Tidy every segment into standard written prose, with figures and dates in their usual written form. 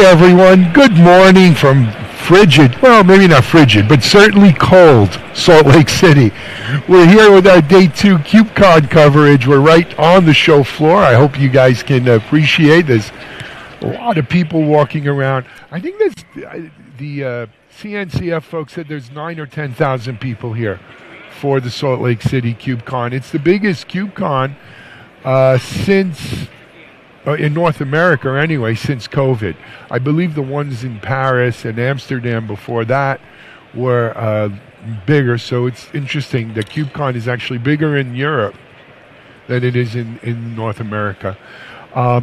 everyone. Good morning from frigid, well, maybe not frigid, but certainly cold Salt Lake City. We're here with our day two KubeCon coverage. We're right on the show floor. I hope you guys can appreciate this. A lot of people walking around. I think that's the CNCF folks said there's 9 or 10,000 people here for the Salt Lake City KubeCon. It's the biggest KubeCon since in North America anyway, since COVID. I believe the ones in Paris and Amsterdam before that were bigger, so it's interesting that KubeCon is actually bigger in Europe than it is in North America.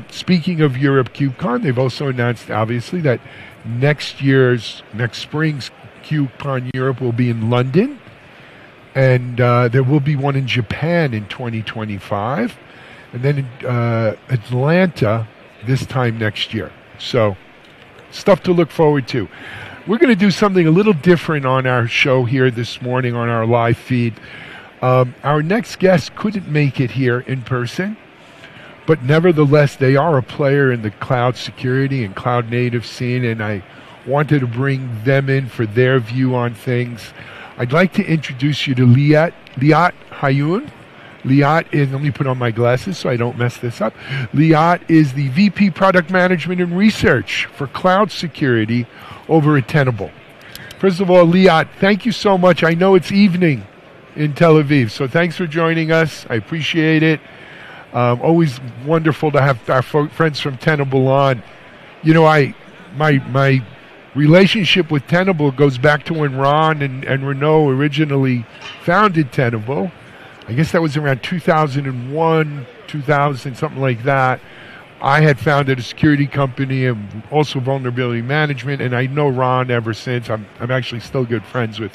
Speaking of Europe KubeCon, they've also announced, obviously, that next spring's KubeCon Europe will be in London, and there will be one in Japan in 2025. And then Atlanta this time next year. So, stuff to look forward to. We're going to do something a little different on our show here this morning on our live feed. Our next guest couldn't make it here in person, but nevertheless, they are a player in the cloud security and cloud native scene, and I wanted to bring them in for their view on things. I'd like to introduce you to Liat Hayun. Liat is, let me put on my glasses so I don't mess this up. Liat is the VP Product Management and Research for Cloud Security over at Tenable. First of all, Liat, thank you so much. I know it's evening in Tel Aviv, so thanks for joining us. I appreciate it. Always wonderful to have our friends from Tenable on. You know, my relationship with Tenable goes back to when Ron and Renaud originally founded Tenable. I guess that was around 2001, 2000, something like that. I had founded a security company and also vulnerability management, and I know Ron ever since. I'm actually still good friends with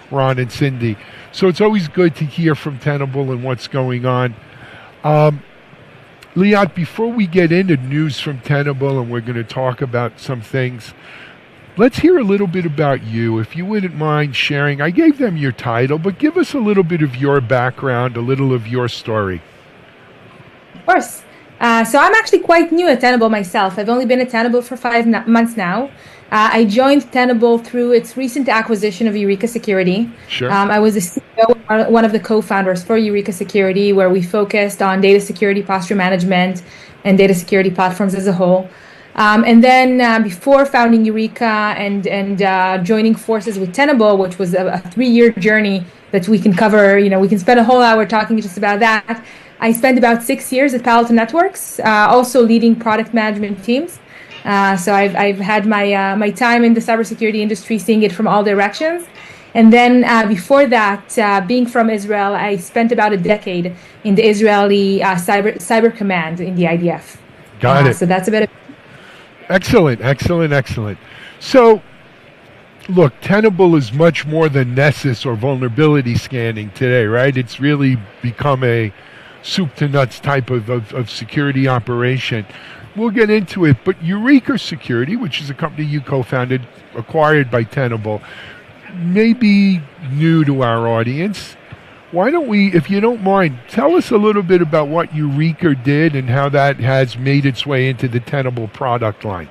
Ron and Cindy. So it's always good to hear from Tenable and what's going on. Liat, before we get into news from Tenable, and we're going to talk about some things, let's hear a little bit about you, if you wouldn't mind sharing. I gave them your title, but give us a little bit of your background, a little of your story. Of course. So I'm actually quite new at Tenable myself. I've only been at Tenable for 5 months now. I joined Tenable through its recent acquisition of Eureka Security. Sure. I was the CEO, one of the co-founders for Eureka Security, where we focused on data security posture management and data security platforms as a whole. And then before founding Eureka and joining forces with Tenable, which was a 3-year journey that we can cover, we can spend a whole hour talking just about that. I spent about 6 years at Palo Alto Networks, also leading product management teams. So I've had my time in the cybersecurity industry, seeing it from all directions. And then before that, being from Israel, I spent about a decade in the Israeli cyber command in the IDF. Got it. So that's a bit of... Excellent. So, look, Tenable is much more than Nessus or vulnerability scanning today, right? It's really become a soup to nuts type of security operation. We'll get into it, but Eureka Security, which is a company you co-founded, acquired by Tenable, may be new to our audience. Why don't we, if you don't mind, tell us a little bit about what Eureka did and how that has made its way into the Tenable product line.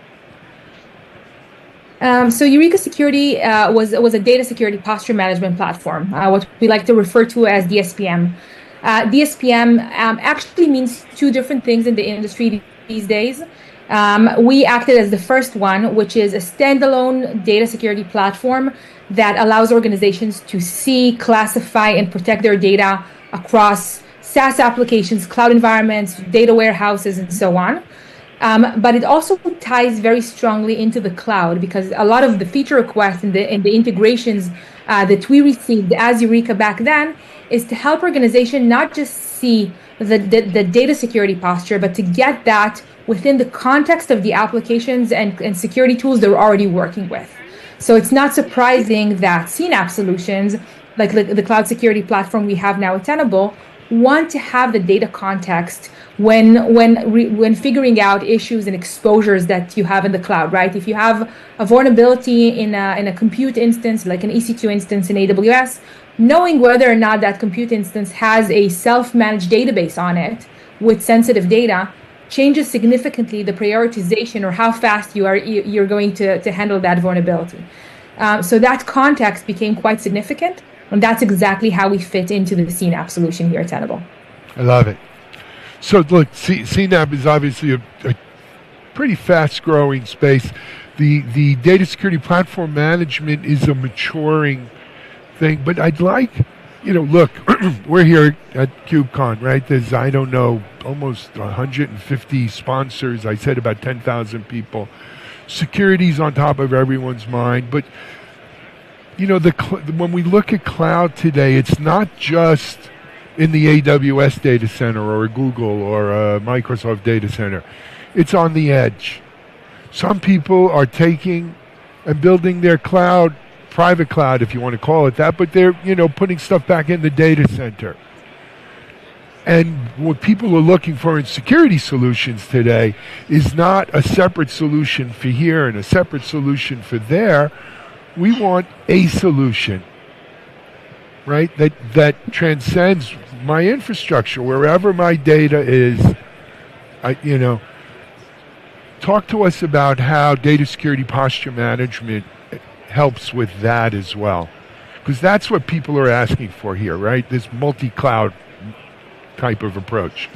So Eureka Security was a data security posture management platform, what we like to refer to as DSPM. DSPM actually means 2 different things in the industry these days. We acted as the first one, which is a standalone data security platform that allows organizations to see, classify, and protect their data across SaaS applications, cloud environments, data warehouses, and so on. But it also ties very strongly into the cloud, because a lot of the feature requests and the integrations that we received as Eureka back then is to help organizations not just see the data security posture, but to get that within the context of the applications and security tools they're already working with. So it's not surprising that CNAPP solutions, like the cloud security platform we have now at Tenable, want to have the data context when figuring out issues and exposures that you have in the cloud, right? If you have a vulnerability in a compute instance, like an EC2 instance in AWS, knowing whether or not that compute instance has a self-managed database on it with sensitive data changes significantly the prioritization or how fast you're going to handle that vulnerability. So that context became quite significant, and that's exactly how we fit into the CNAPP solution here at Tenable. I love it. So look, CNAPP is obviously a pretty fast-growing space. The data security platform management is a maturing thing, but I'd like, look, we're here at KubeCon, right? There's, I don't know, almost 150 sponsors. I said about 10,000 people. Security's on top of everyone's mind, but when we look at cloud today, it's not just in the AWS data center or a Google or a Microsoft data center. It's on the edge. Some people are taking and building their cloud, private cloud if you want to call it that, but they're putting stuff back in the data center. And what people are looking for in security solutions today is not a separate solution for here and a separate solution for there. We want a solution, right? That transcends my infrastructure, wherever my data is. Talk to us about how data security posture management helps with that as well, because that's what people are asking for here, right? This multi-cloud type of approach.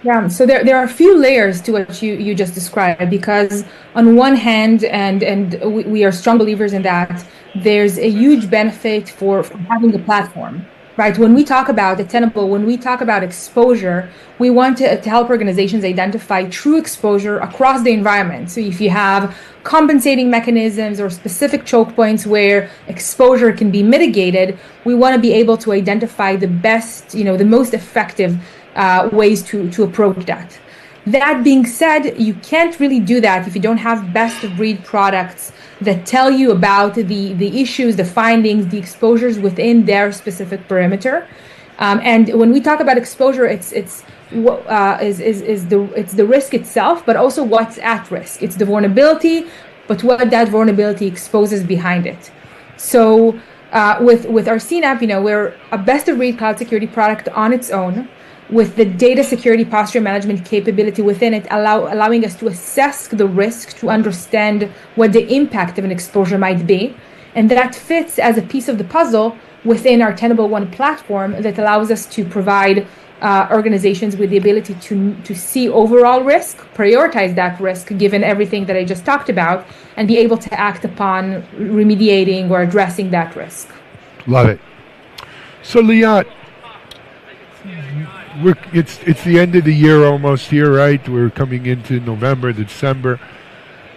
Yeah, so there are a few layers to what you just described, because on one hand, and we are strong believers in that, there's a huge benefit for having a platform, right? When we talk about at Tenable, when we talk about exposure, we want to help organizations identify true exposure across the environment. So if you have compensating mechanisms or specific choke points where exposure can be mitigated, we want to be able to identify the best, the most effective ways to approach that. That being said, you can't really do that if you don't have best-of-breed products that tell you about the issues, the findings, the exposures within their specific perimeter. And when we talk about exposure, it's the risk itself, but also what's at risk. It's the vulnerability, but what that vulnerability exposes behind it. So with our CNAPP, we're a best-of-breed cloud security product on its own, with the data security posture management capability within it, allowing us to assess the risk, to understand what the impact of an exposure might be. And that fits as a piece of the puzzle within our Tenable One platform that allows us to provide organizations with the ability to see overall risk, prioritize that risk given everything that I just talked about, and be able to act upon remediating or addressing that risk. Love it. So Liat, it's the end of the year almost here, right? We're coming into November, December.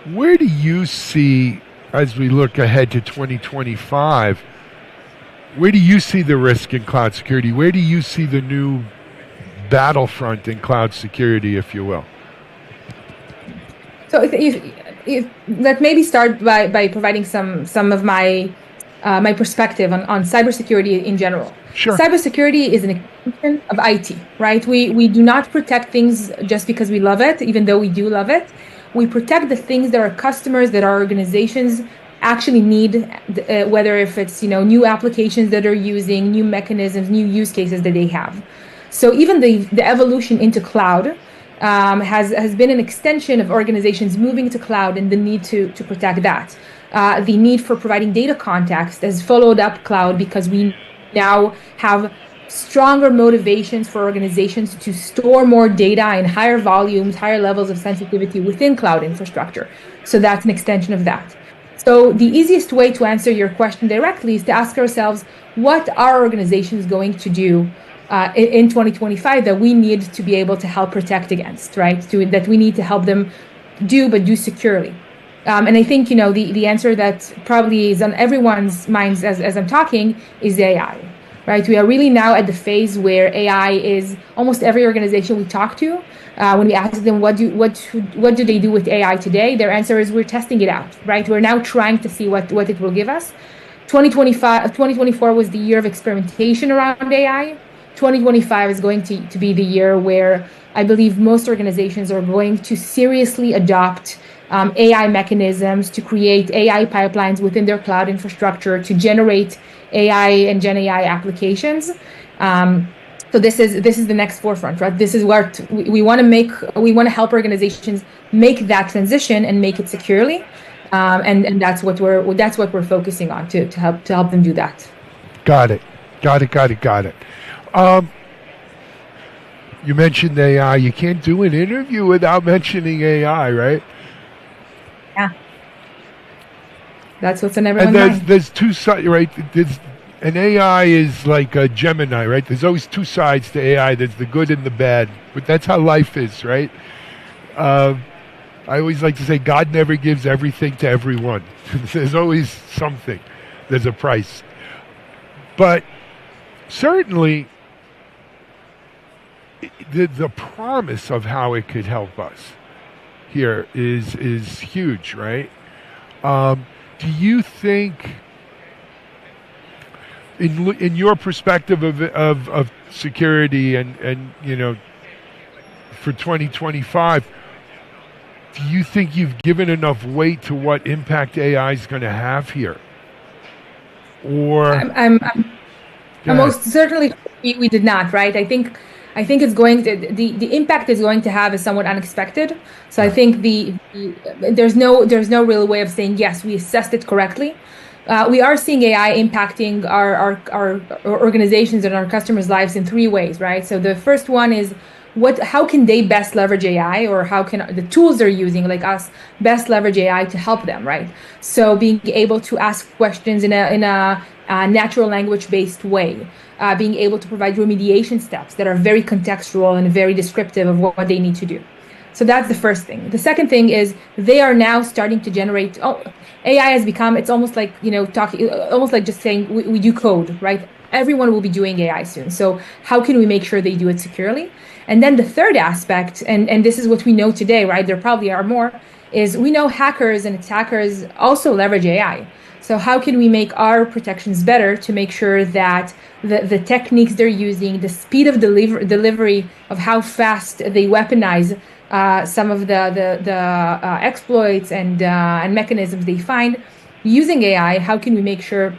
Where do you see, as we look ahead to 2025, where do you see the risk in cloud security? Where do you see the new battlefront in cloud security, if you will? So let maybe start by providing some of my perspective on cybersecurity in general. Sure. Cybersecurity is an extension of IT, right? We do not protect things just because we love it, even though we do love it. We protect the things that our customers, that our organizations actually need, whether if it's new applications that are using, new mechanisms, new use cases that they have. So even the evolution into cloud has been an extension of organizations moving to cloud and the need to protect that. The need for providing data context has followed up cloud because we now have stronger motivations for organizations to store more data in higher volumes, higher levels of sensitivity within cloud infrastructure. So that's an extension of that. So the easiest way to answer your question directly is to ask ourselves, what are organizations going to do in 2025 that we need to be able to help protect against, right? That we need to help them do, but do securely. And I think, the answer that probably is on everyone's minds as I'm talking is AI, right? We are really now at the phase where AI is almost every organization we talk to. When we ask them what do they do with AI today, their answer is we're testing it out, right? We're now trying to see what it will give us. 2024 was the year of experimentation around AI. 2025 is going to be the year where I believe most organizations are going to seriously adopt AI mechanisms to create AI pipelines within their cloud infrastructure to generate AI and Gen AI applications. So this is the next forefront, right? This is where we want to help organizations make that transition and make it securely, and that's what we're focusing on to help them do that. Got it. Got it. Um, you mentioned AI. You can't do an interview without mentioning AI, right? Yeah, that's what's in And everyone's mind. there's two sides, right? There's an AI is like a Gemini, right? There's always two sides to AI. There's the good and the bad, but that's how life is, right? Uh, I always like to say God never gives everything to everyone. There's always something. There's a price, but certainly the promise of how it could help us here is huge, right? Do you think, in your perspective of security and for 2025, do you think you've given enough weight to what impact AI is going to have here? Or go ahead. Most certainly we did not, right? I think the impact is going to have is somewhat unexpected. So I Right. think there's no real way of saying yes, we assessed it correctly. We are seeing AI impacting our organizations and our customers' lives in three ways, right? So the first one is how can they best leverage AI, or how can the tools they're using, like us, best leverage AI to help them, right? So being able to ask questions in a natural language based way, being able to provide remediation steps that are very contextual and very descriptive of what they need to do. So that's the first thing. The second thing is they are now starting to generate. Oh, AI has become. It's almost like talking, almost like just saying we do code, right? Everyone will be doing AI soon. So how can we make sure they do it securely? And then the third aspect, and this is what we know today, right? There probably are more. Is we know hackers and attackers also leverage AI. So how can we make our protections better to make sure that the techniques they're using, the speed of delivery of how fast they weaponize some of the exploits and mechanisms they find using AI, how can we make sure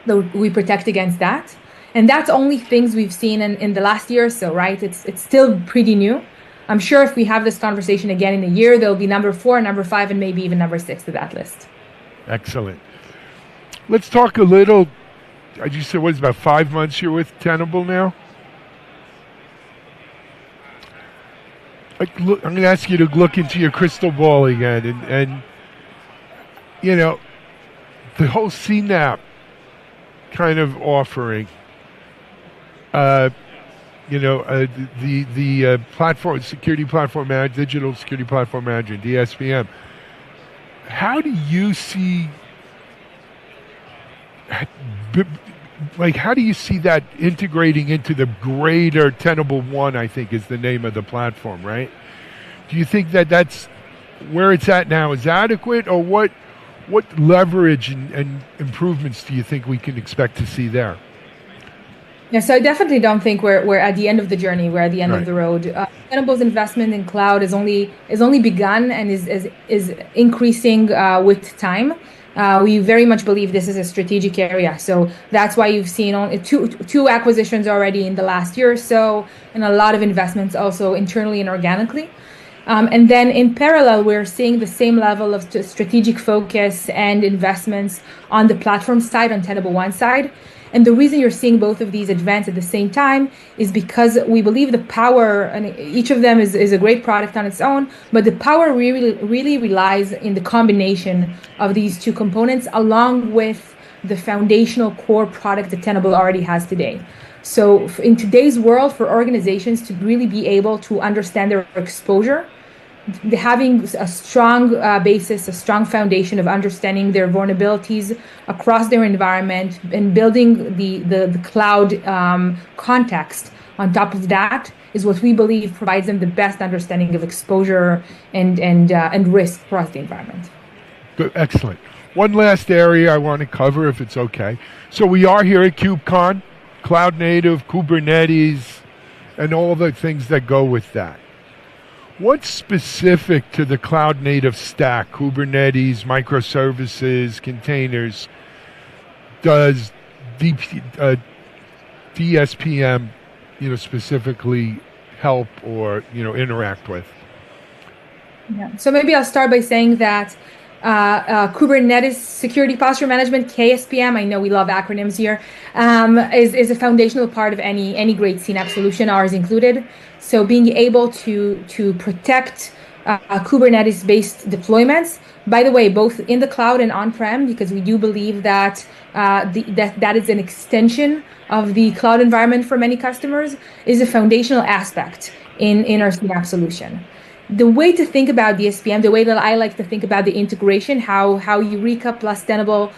that we protect against that? And that's only things we've seen in the last year or so, right? It's still pretty new. I'm sure if we have this conversation again in a year, there'll be number 4, number 5, and maybe even number 6 to that list. Excellent. Let's talk a little. You said what is about 5 months you're with Tenable now? I'm going to ask you to look into your crystal ball again, and you know the whole CNAP kind of offering. Uh, the platform security platform manager, digital security platform manager, DSPM. How do you see? How do you see that integrating into the greater Tenable One? I think is the name of the platform, right? Do you think that that's where it's at now is adequate, or what leverage and improvements do you think we can expect to see there? Yeah, so I definitely don't think we're at the end of the journey. We're at the end of Right. the road. Tenable's investment in cloud is only begun and is increasing with time. We very much believe this is a strategic area. So that's why you've seen only two acquisitions already in the last year or so, and a lot of investments also internally and organically. And then in parallel, we're seeing the same level of strategic focus and investments on the platform side, on Tenable One side. And the reason you're seeing both of these advance at the same time is because we believe the power, and each of them is a great product on its own, but the power really relies in the combination of these two components, along with the foundational core product that Tenable already has today. So in today's world, for organizations to really be able to understand their exposure, having a strong basis, a strong foundation of understanding their vulnerabilities across their environment, and building the cloud context on top of that is what we believe provides them the best understanding of exposure and risk across the environment. Good, excellent. One last area I want to cover, if it's okay. So we are here at KubeCon, cloud native, Kubernetes, and all the things that go with that. What's specific to the cloud native stack, Kubernetes, microservices, containers, does DSPM specifically help or interact with? Yeah. So maybe I'll start by saying that Kubernetes Security Posture Management, KSPM, I know we love acronyms here, is a foundational part of any great CNAPP solution, ours included. So being able to protect Kubernetes-based deployments, by the way, both in the cloud and on-prem, because we do believe that that is an extension of the cloud environment for many customers, is a foundational aspect in our CNAPP solution. The way to think about DSPM, the way that I like to think about the integration, how Eureka plus Tenable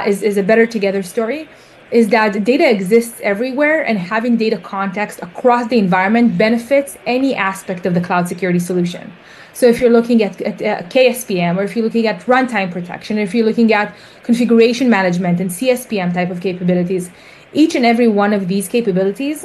is a better together story, is that data exists everywhere, and having data context across the environment benefits any aspect of the cloud security solution. So if you're looking at KSPM, or if you're looking at runtime protection, or if you're looking at configuration management and CSPM type of capabilities, each and every one of these capabilities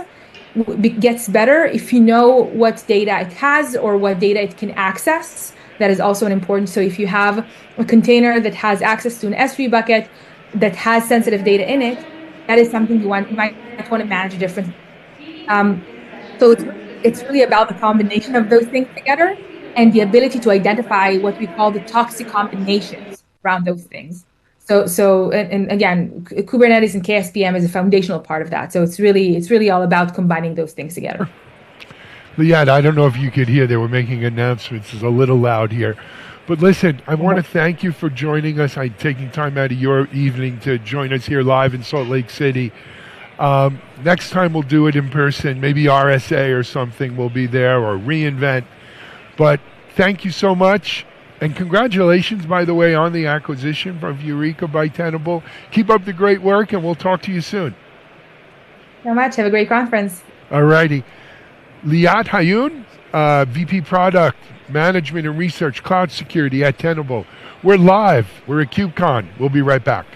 gets better if you know what data it has or what data it can access. That is also an important. So if you have a container that has access to an S3 bucket that has sensitive data in it, that is something you might want to manage differently. So it's really about the combination of those things together and the ability to identify what we call the toxic combinations around those things. And again, Kubernetes and KSPM is a foundational part of that. So it's really all about combining those things together. Liat, I don't know if you could hear, they were making announcements. It's a little loud here. But listen, I want to thank you for joining us, taking time out of your evening to join us here live in Salt Lake City. Next time we'll do it in person, maybe RSA or something will be there, or reInvent. But thank you so much. And congratulations, by the way, on the acquisition of Eureka by Tenable. Keep up the great work, and we'll talk to you soon. So much. Have a great conference. All righty. Liat Hayun, VP Product Management and Research, Cloud Security at Tenable. We're live. We're at KubeCon. We'll be right back.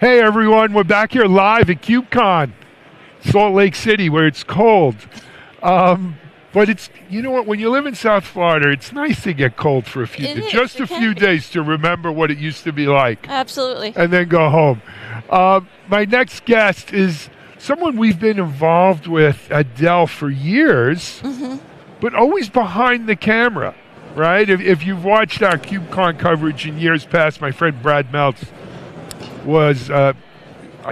Hey everyone, we're back here live at KubeCon, Salt Lake City, where it's cold. But it's, you know what, when you live in South Florida, it's nice to get cold for a few days, just a few days to remember what it used to be like. Absolutely. And then go home. My next guest is someone we've been involved with at Dell for years, but always behind the camera, right? If you've watched our KubeCon coverage in years past, my friend Brad Meltz was, I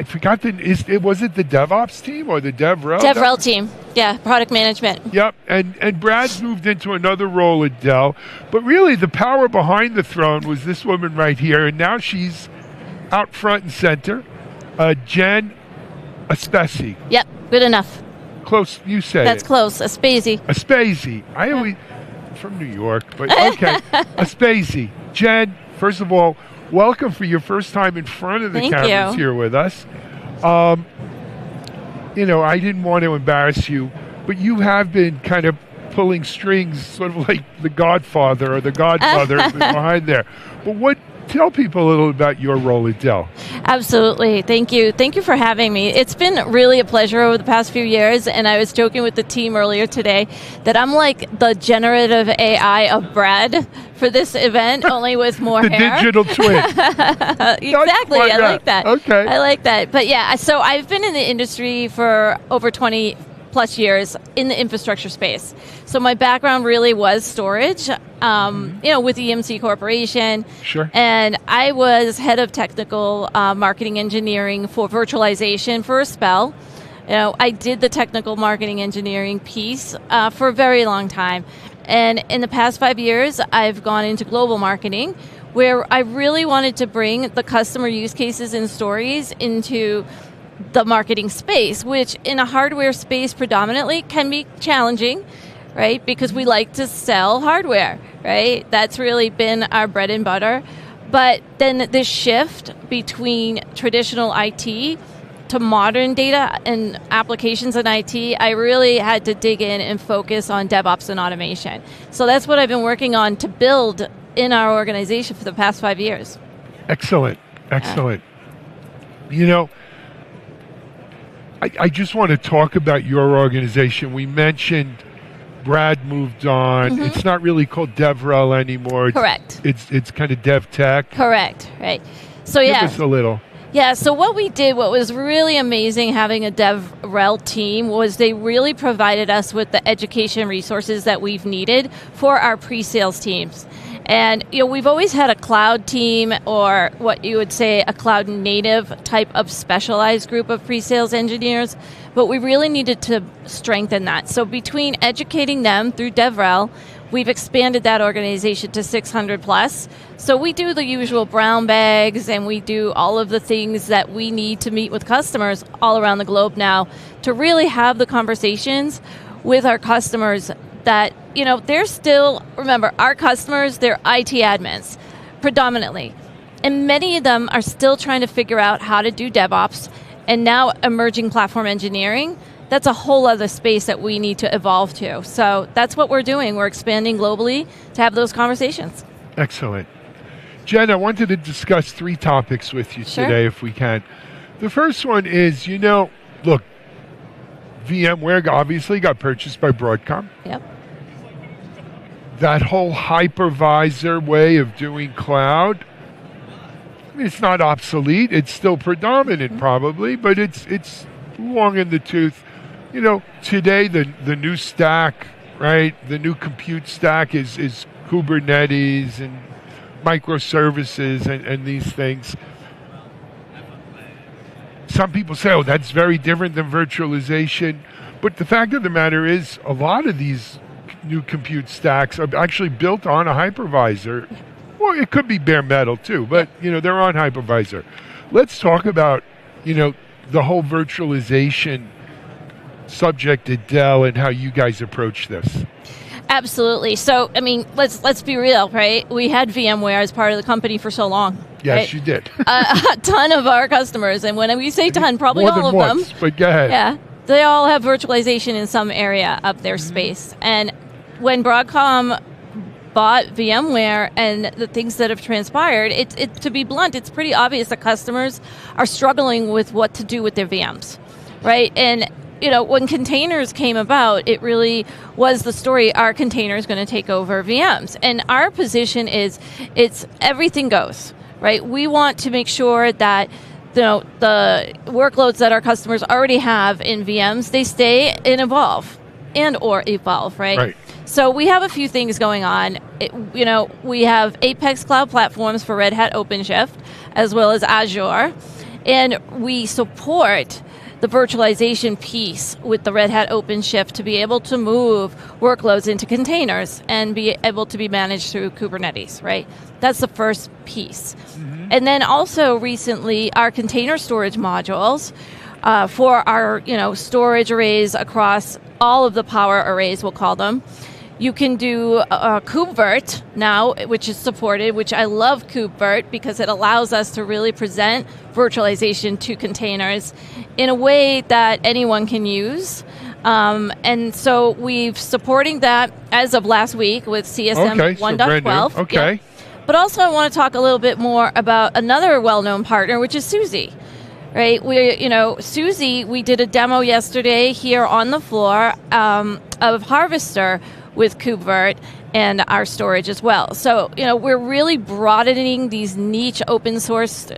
forgot, was it the DevOps team or the DevRel? DevRel team, yeah, product management. Yep, and Brad's moved into another role at Dell, but really the power behind the throne was this woman right here, and now she's out front and center, Jen Aspesi. Yep, good enough. Close, you say That's it. close, Aspesi. Aspesi. I always, from New York, but okay. Aspesi. Jen, first of all, welcome for your first time in front of the cameras here with us. You know, I didn't want to embarrass you, but you have been kind of pulling strings, sort of like the Godfather or the Godmother behind there. But tell people a little about your role at Dell. Absolutely. Thank you. Thank you for having me. It's been really a pleasure over the past few years, and I was joking with the team earlier today that I'm like the generative AI of Brad for this event, only with more the hair. Digital twin. Exactly. I like that. Okay. I like that. But yeah, so I've been in the industry for over 20 plus years in the infrastructure space. So my background really was storage, with EMC Corporation. Sure. And I was head of technical marketing engineering for virtualization for a spell. You know, I did the technical marketing engineering piece for a very long time. And in the past 5 years, I've gone into global marketing, where I really wanted to bring the customer use cases and stories into the marketing space, which in a hardware space predominantly can be challenging, right? Because we like to sell hardware, right? That's really been our bread and butter. But then this shift between traditional IT to modern data and applications in IT, I really had to dig in and focus on DevOps and automation. So that's what I've been working on to build in our organization for the past 5 years. Excellent. You know, I just want to talk about your organization. We mentioned Brad moved on. It's not really called DevRel anymore. Correct. It's kind of DevTech. Correct, right. So Give us a little. Yeah, so what we did, what was really amazing having a DevRel team was they really provided us with the education resources that we've needed for our pre-sales teams. And we've always had a cloud team, or what you would say a cloud native type of specialized group of pre-sales engineers, but we really needed to strengthen that. So between educating them through DevRel, we've expanded that organization to 600 plus. So we do the usual brown bags, and we do all of the things that we need to meet with customers all around the globe now to really have the conversations with our customers that, they're still, remember, our customers, they're IT admins, predominantly. And many of them are still trying to figure out how to do DevOps, and now emerging platform engineering. That's a whole other space that we need to evolve to. So that's what we're doing. We're expanding globally to have those conversations. Excellent. Jen, I wanted to discuss 3 topics with you today, if we can. The first one is, look, VMware obviously got purchased by Broadcom. Yep. That whole hypervisor way of doing cloud, I mean, it's not obsolete. It's still predominant probably, but it's long in the tooth. Today the new stack, right? The new compute stack is Kubernetes and microservices and these things. Some people say, oh, that's very different than virtualization. But the fact of the matter is, a lot of these new compute stacks are actually built on a hypervisor. Well, it could be bare metal too, but they're on hypervisor. Let's talk about, the whole virtualization subject at Dell and how you guys approach this. Absolutely. So, I mean, let's be real, right? We had VMware as part of the company for so long. Yes, right? you did. A ton of our customers, and when we say ton, probably more all than of once, them. But go ahead. Yeah, they all have virtualization in some area of their space. And when Broadcom bought VMware and the things that have transpired, it to be blunt, it's pretty obvious that customers are struggling with what to do with their VMs, right? And when containers came about, it really was the story, are containers going to take over VMs? And our position is, it's everything goes, right? We want to make sure that the workloads that our customers already have in VMs, they stay and evolve, right? Right. So we have a few things going on. We have Apex Cloud Platforms for Red Hat OpenShift, as well as Azure, and we support the virtualization piece with the Red Hat OpenShift to be able to move workloads into containers and be able to be managed through Kubernetes, right? That's the first piece. Mm-hmm. And then also recently, our container storage modules for our storage arrays across all of the power arrays, we'll call them. You can do KubeVirt now, which is supported, which I love KubeVirt because it allows us to really present virtualization to containers in a way that anyone can use. And so we've supporting that as of last week with CSM 1.12. Okay. Yeah. But also I want to talk a little bit more about another well-known partner, which is SUSE. Right, SUSE, we did a demo yesterday here on the floor of Harvester with KubeVirt and our storage as well. So, we're really broadening these niche open source,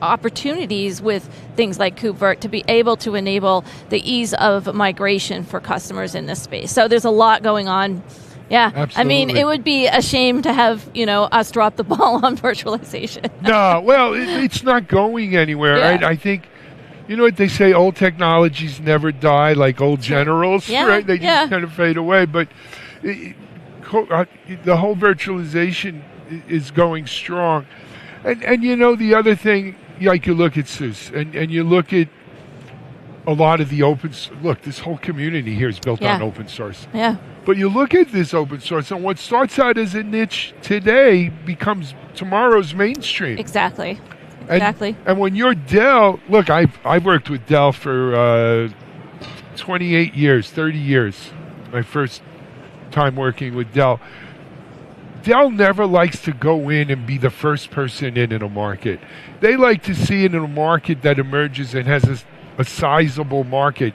opportunities with things like KubeVirt to be able to enable the ease of migration for customers in this space. So there's a lot going on. Yeah, absolutely. I mean, it would be a shame to have, us drop the ball on virtualization. No, well, it's not going anywhere. Yeah. I think, what they say, old technologies never die like old generals, right? They just kind of fade away. But the whole virtualization is going strong. And the other thing, like you look at SUSE and you look at a lot of the this whole community here is built on open source. Yeah. But you look at this open source, and what starts out as a niche today becomes tomorrow's mainstream. Exactly. And when you're Dell, look, I've worked with Dell for 28 years, 30 years. My first time working with Dell. Dell never likes to go in and be the first person in a market. They like to see it in a market that emerges and has a sizable market.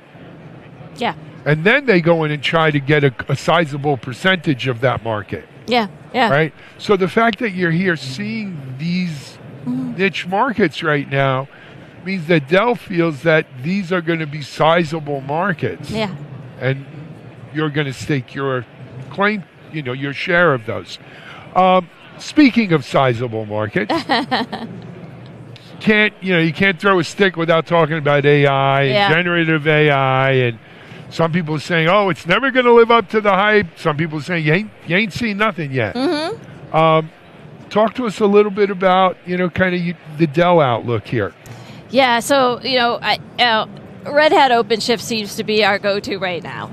Yeah. And then they go in and try to get a sizable percentage of that market. Yeah. Right? So the fact that you're here seeing these niche markets right now means that Dell feels that these are going to be sizable markets. Yeah. And you're going to stake your claim, your share of those. Speaking of sizable markets, you can't throw a stick without talking about AI and generative AI, and some people are saying, oh, it's never going to live up to the hype. Some people are saying, you ain't seen nothing yet. Mm-hmm. Talk to us a little bit about, the Dell outlook here. Yeah, so, Red Hat OpenShift seems to be our go-to right now.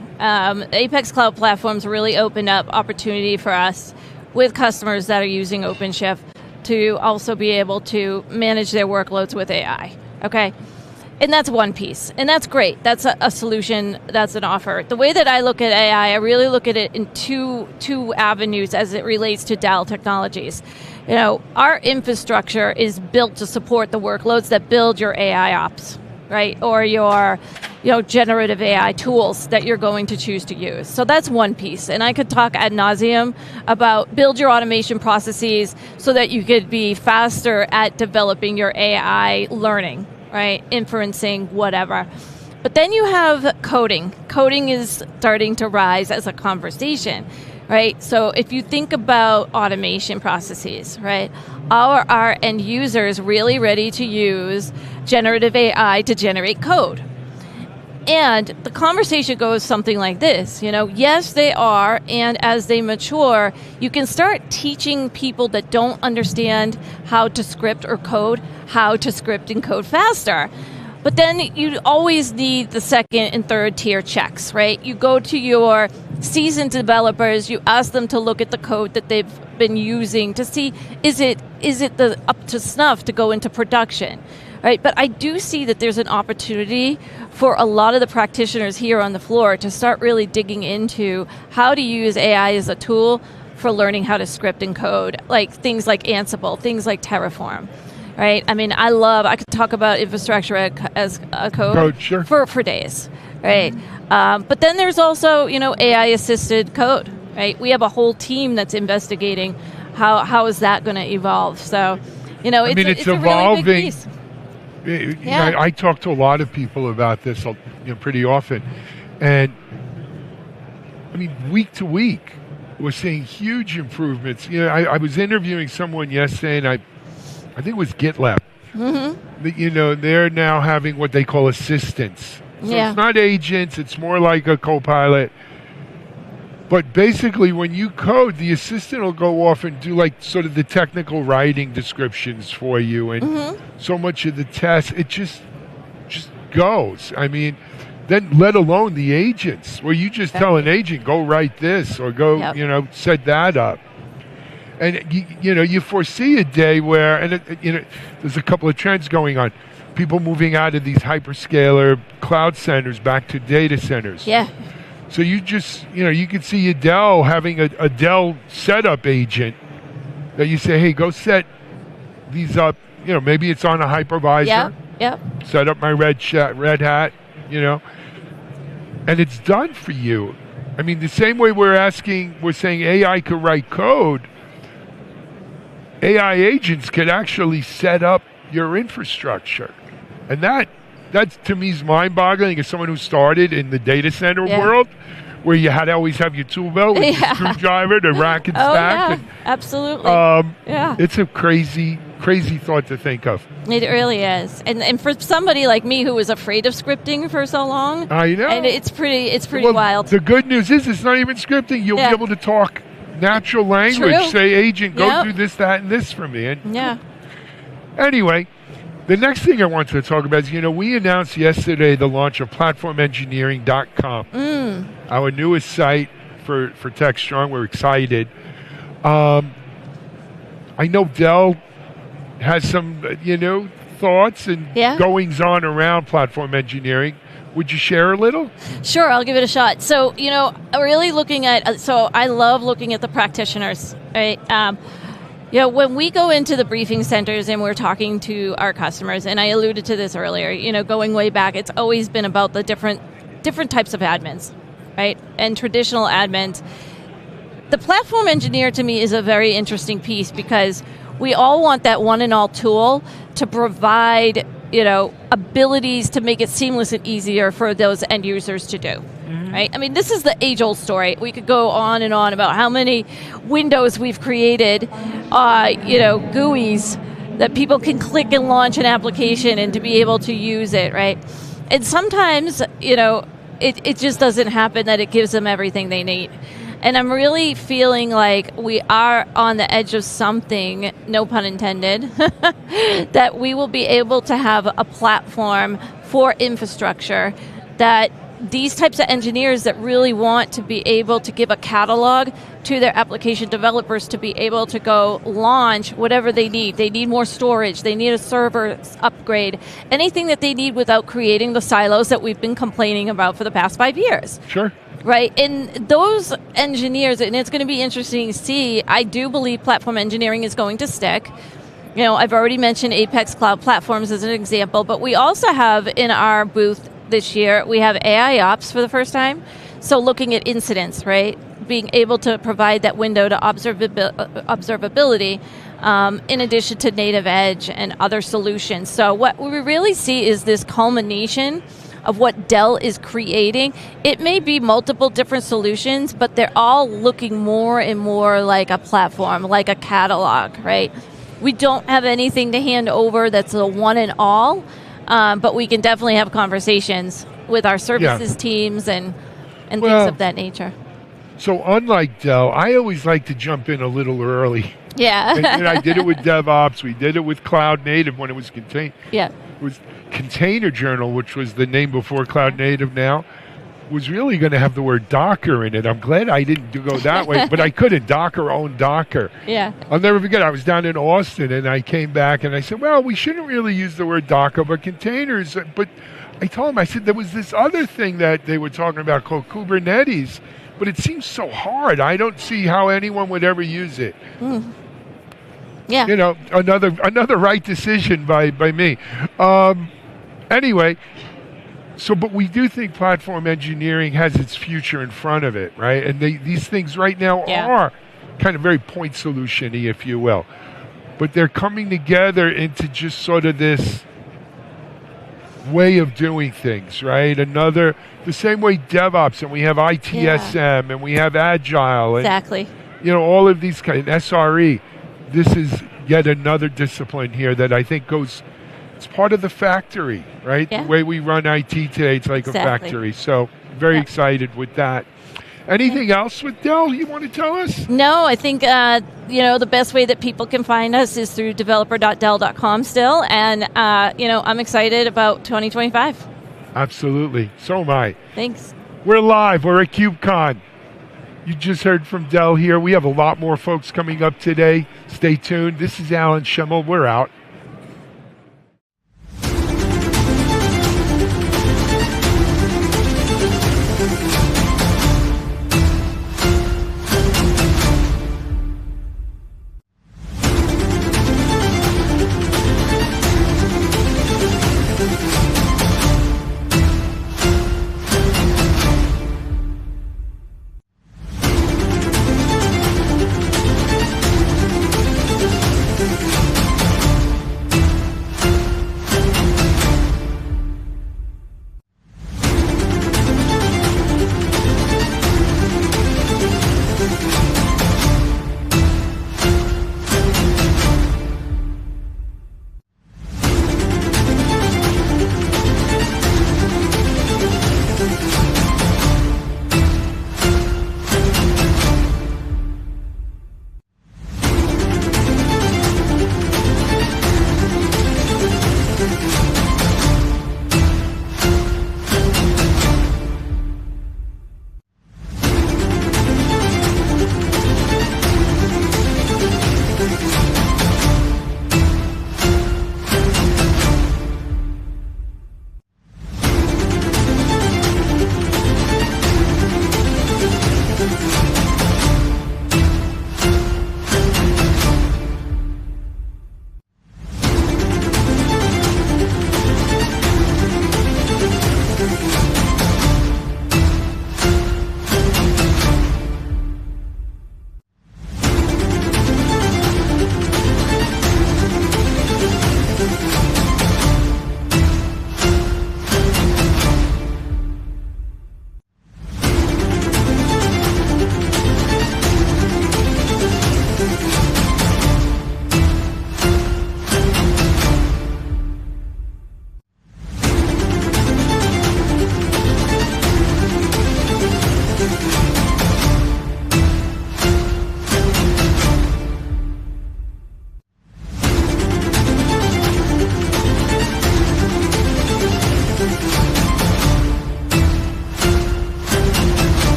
Apex Cloud Platforms really opened up opportunity for us with customers that are using OpenShift to also be able to manage their workloads with AI, okay? And that's one piece, and that's great. That's a solution, that's an offer. The way that I look at AI, I really look at it in two avenues as it relates to Dell Technologies. Our infrastructure is built to support the workloads that build your AI ops, right? Or your generative AI tools that you're going to choose to use. So that's one piece. And I could talk ad nauseum about build your automation processes so that you could be faster at developing your AI learning, right? Inferencing, whatever. But then you have coding. Coding is starting to rise as a conversation, right? So if you think about automation processes, right? Are end users really ready to use generative AI to generate code? And the conversation goes something like this, yes, they are, and as they mature, you can start teaching people that don't understand how to script or code, how to script and code faster. But then you always need the second and third tier checks, right? You go to your seasoned developers, you ask them to look at the code that they've been using to see, is it the up to snuff to go into production, right? But I do see that there's an opportunity for a lot of the practitioners here on the floor to start really digging into how to use AI as a tool for learning how to script and code, like things like Ansible, things like Terraform. Right. I mean, I could talk about infrastructure as a code sure. for days. Right. But then there's also, AI assisted code. Right. We have a whole team that's investigating how is that going to evolve. So, it's evolving. A really big piece. I talk to a lot of people about this pretty often. And I mean, week to week, we're seeing huge improvements. I was interviewing someone yesterday, and I think it was GitLab. Mm-hmm. They're now having what they call assistants. So it's not agents, it's more like a co-pilot. But basically, when you code, the assistant will go off and do like sort of the technical writing descriptions for you. And so much of the test, it just goes. I mean, then let alone the agents, where you just tell an agent, go write this or go, set that up. And you foresee a day where, and there's a couple of trends going on. People moving out of these hyperscaler cloud centers back to data centers. Yeah. So you just, you can see Dell having a Dell setup agent that you say, hey, go set these up. Maybe it's on a hypervisor. Yeah. Set up my Red Hat. And it's done for you. I mean, the same way we're saying AI could write code. AI agents could actually set up your infrastructure. And that to me is mind-boggling as someone who started in the data center world, where you had to always have your tool belt with your screwdriver to rack and stack. Yeah, absolutely. It's a crazy thought to think of. It really is. And for somebody like me who was afraid of scripting for so long, I know. And it's pretty wild. The good news is it's not even scripting. You'll be able to talk natural language. True. Say, agent, go do this, that, and this for me. And anyway, the next thing I wanted to talk about is, we announced yesterday the launch of platformengineering.com, our newest site for Techstrong. We're excited. I know Dell has some, thoughts and goings on around platform engineering. Would you share a little? Sure, I'll give it a shot. So, really looking at, I love looking at the practitioners, right? When we go into the briefing centers and we're talking to our customers, and I alluded to this earlier, going way back, it's always been about the different types of admins, right? And traditional admins. The platform engineer to me is a very interesting piece because we all want that one and all tool to provide abilities to make it seamless and easier for those end users to do, right? I mean, this is the age-old story. We could go on and on about how many windows we've created, GUIs that people can click and launch an application and to be able to use it, right? And sometimes, it just doesn't happen that it gives them everything they need. And I'm really feeling like we are on the edge of something, no pun intended, that we will be able to have a platform for infrastructure that these types of engineers that really want to be able to give a catalog to their application developers to be able to go launch whatever they need. They need more storage. They need a server upgrade. Anything that they need without creating the silos that we've been complaining about for the past 5 years. Sure. Right, and those engineers, and it's going to be interesting to see, I do believe platform engineering is going to stick. I've already mentioned Apex Cloud Platforms as an example, but we also have in our booth this year, we have AI Ops for the first time. So looking at incidents, right, being able to provide that window to observability in addition to native edge and other solutions. So what we really see is this culmination of what Dell is creating. It may be multiple different solutions, but they're all looking more and more like a platform, like a catalog, right? We don't have anything to hand over that's a one and all, but we can definitely have conversations with our services teams and things of that nature. So unlike Dell, I always like to jump in a little early. Yeah. and I did it with DevOps. We did it with Cloud Native when it was contained. Yeah. was Container Journal, which was the name before Cloud Native now, was really going to have the word Docker in it. I'm glad I didn't go that way, but I couldn't. Docker owned Docker. Yeah. I'll never forget, I was down in Austin, and I came back, and I said, well, we shouldn't really use the word Docker, but containers. But I told him, I said, there was this other thing that they were talking about called Kubernetes, but it seems so hard. I don't see how anyone would ever use it. Yeah. You know, another right decision by me. Anyway, but we do think platform engineering has its future in front of it, right? And these things right now are kind of very point solution-y, if you will. But they're coming together into just sort of this way of doing things, right? The same way DevOps, and we have ITSM, and we have Agile. And, exactly. You know, all of these kind of SRE. This is yet another discipline here that I think it's part of the factory, right? Yeah. The way we run IT today, it's like a factory. So very excited with that. Anything else with Dell you want to tell us? No, I think, the best way that people can find us is through developer.dell.com still. And, I'm excited about 2025. Absolutely. So am I. Thanks. We're live. We're at KubeCon. You just heard from Dell here. We have a lot more folks coming up today. Stay tuned. This is Alan Schimmel. We're out.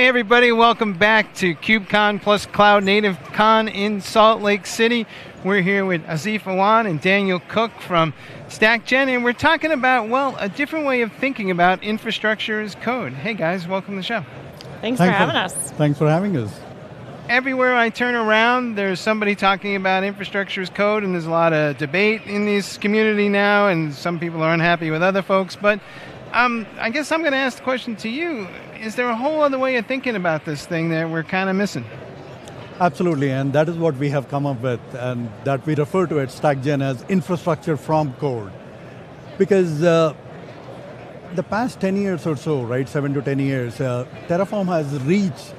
Hey everybody, welcome back to KubeCon plus Cloud Native Con in Salt Lake City. We're here with Azif Awan and Daniel Cook from StackGen, and we're talking about, well, a different way of thinking about infrastructure as code. Hey guys, welcome to the show. Thanks for having us. Thanks for having us. Everywhere I turn around, there's somebody talking about infrastructure as code, and there's a lot of debate in this community now, and some people are unhappy with other folks, but I guess I'm going to ask the question to you. Is there a whole other way of thinking about this thing that we're kind of missing? Absolutely, and that is what we have come up with, and that we refer to at StackGen as infrastructure from code. Because the past 10 years or so, right, 7 to 10 years, Terraform has reached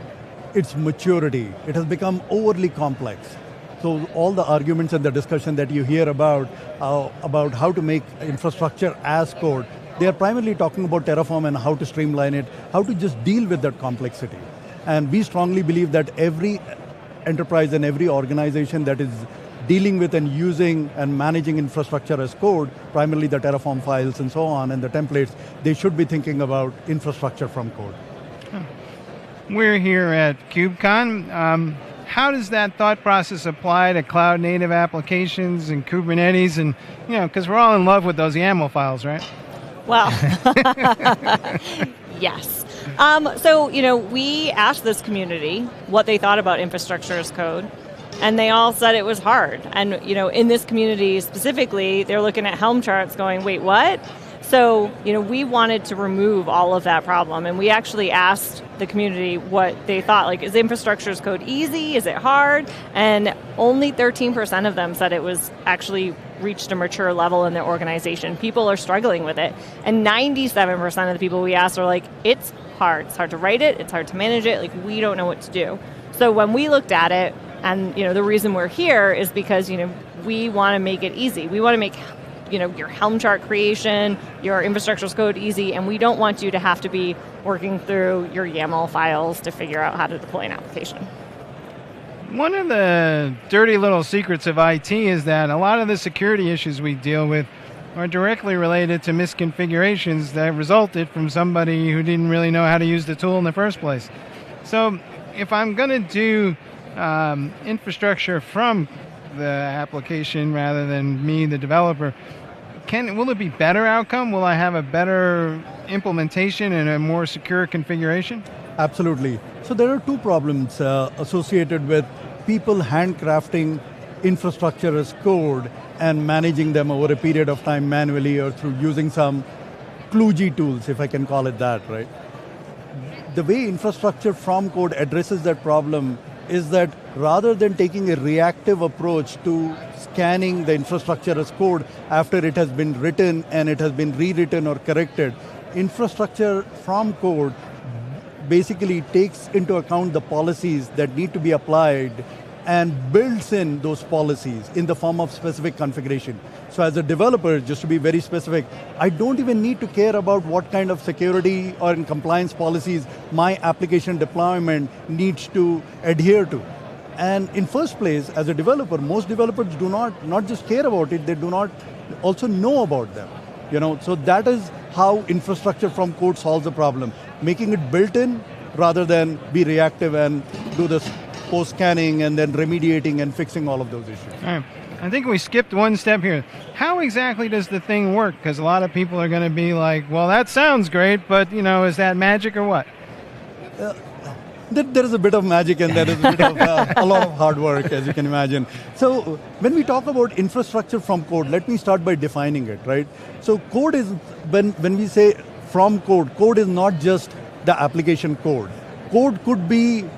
its maturity. It has become overly complex. So all the arguments and the discussion that you hear about how to make infrastructure as code, they are primarily talking about Terraform and how to streamline it, how to just deal with that complexity. And we strongly believe that every enterprise and every organization that is dealing with and using and managing infrastructure as code, primarily the Terraform files and so on, and the templates, they should be thinking about infrastructure from code. We're here at KubeCon. How does that thought process apply to cloud native applications and Kubernetes? And, you know, because we're all in love with those YAML files, right? Well, yes. So, we asked this community what they thought about infrastructure as code, and they all said it was hard. And, in this community specifically, they're looking at Helm charts going, wait, what? So, we wanted to remove all of that problem, and we actually asked the community what they thought. Like, is infrastructure as code easy? Is it hard? And only 13% of them said it was actually reached a mature level in their organization. People are struggling with it. And 97% of the people we asked are like, it's hard. It's hard to write it. It's hard to manage it. Like, we don't know what to do. So when we looked at it, and the reason we're here is because we want to make it easy. We want to make your Helm chart creation, your infrastructure as code easy, and we don't want you to have to be working through your YAML files to figure out how to deploy an application. One of the dirty little secrets of IT is that a lot of the security issues we deal with are directly related to misconfigurations that resulted from somebody who didn't really know how to use the tool in the first place. So if I'm going to do infrastructure from the application rather than me, the developer, will it be better outcome? Will I have a better implementation and a more secure configuration? Absolutely. So there are two problems associated with people handcrafting infrastructure as code and managing them over a period of time manually or through using some kludgy tools, if I can call it that, right? The way infrastructure from code addresses that problem is that rather than taking a reactive approach to scanning the infrastructure as code after it has been written and it has been rewritten or corrected, infrastructure from code basically takes into account the policies that need to be applied and builds in those policies in the form of specific configuration. So as a developer, just to be very specific, I don't even need to care about what kind of security or compliance policies my application deployment needs to adhere to. And in first place, as a developer, most developers do not just care about it, they do not also know about them. So that is how infrastructure from code solves the problem, making it built in rather than be reactive and do this post-scanning and then remediating and fixing all of those issues. All right. I think we skipped one step here. How exactly does the thing work? Because a lot of people are going to be like, well, that sounds great, but is that magic or what? There is a bit of magic and there is a bit of a lot of hard work, as you can imagine. So when we talk about infrastructure from code, let me start by defining it, right? So code is, when we say from code, code is not just the application code. Code could be,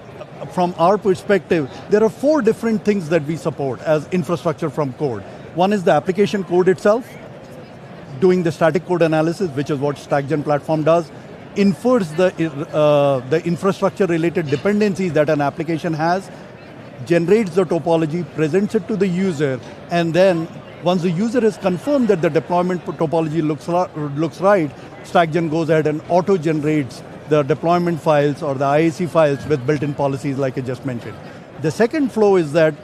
from our perspective, there are 4 different things that we support as infrastructure from code. One is the application code itself, doing the static code analysis, which is what StackGen platform does, infers the infrastructure-related dependencies that an application has, generates the topology, presents it to the user, and then once the user has confirmed that the deployment topology looks right, StackGen goes ahead and auto-generates the deployment files or the IAC files with built-in policies like I just mentioned. The second flow is that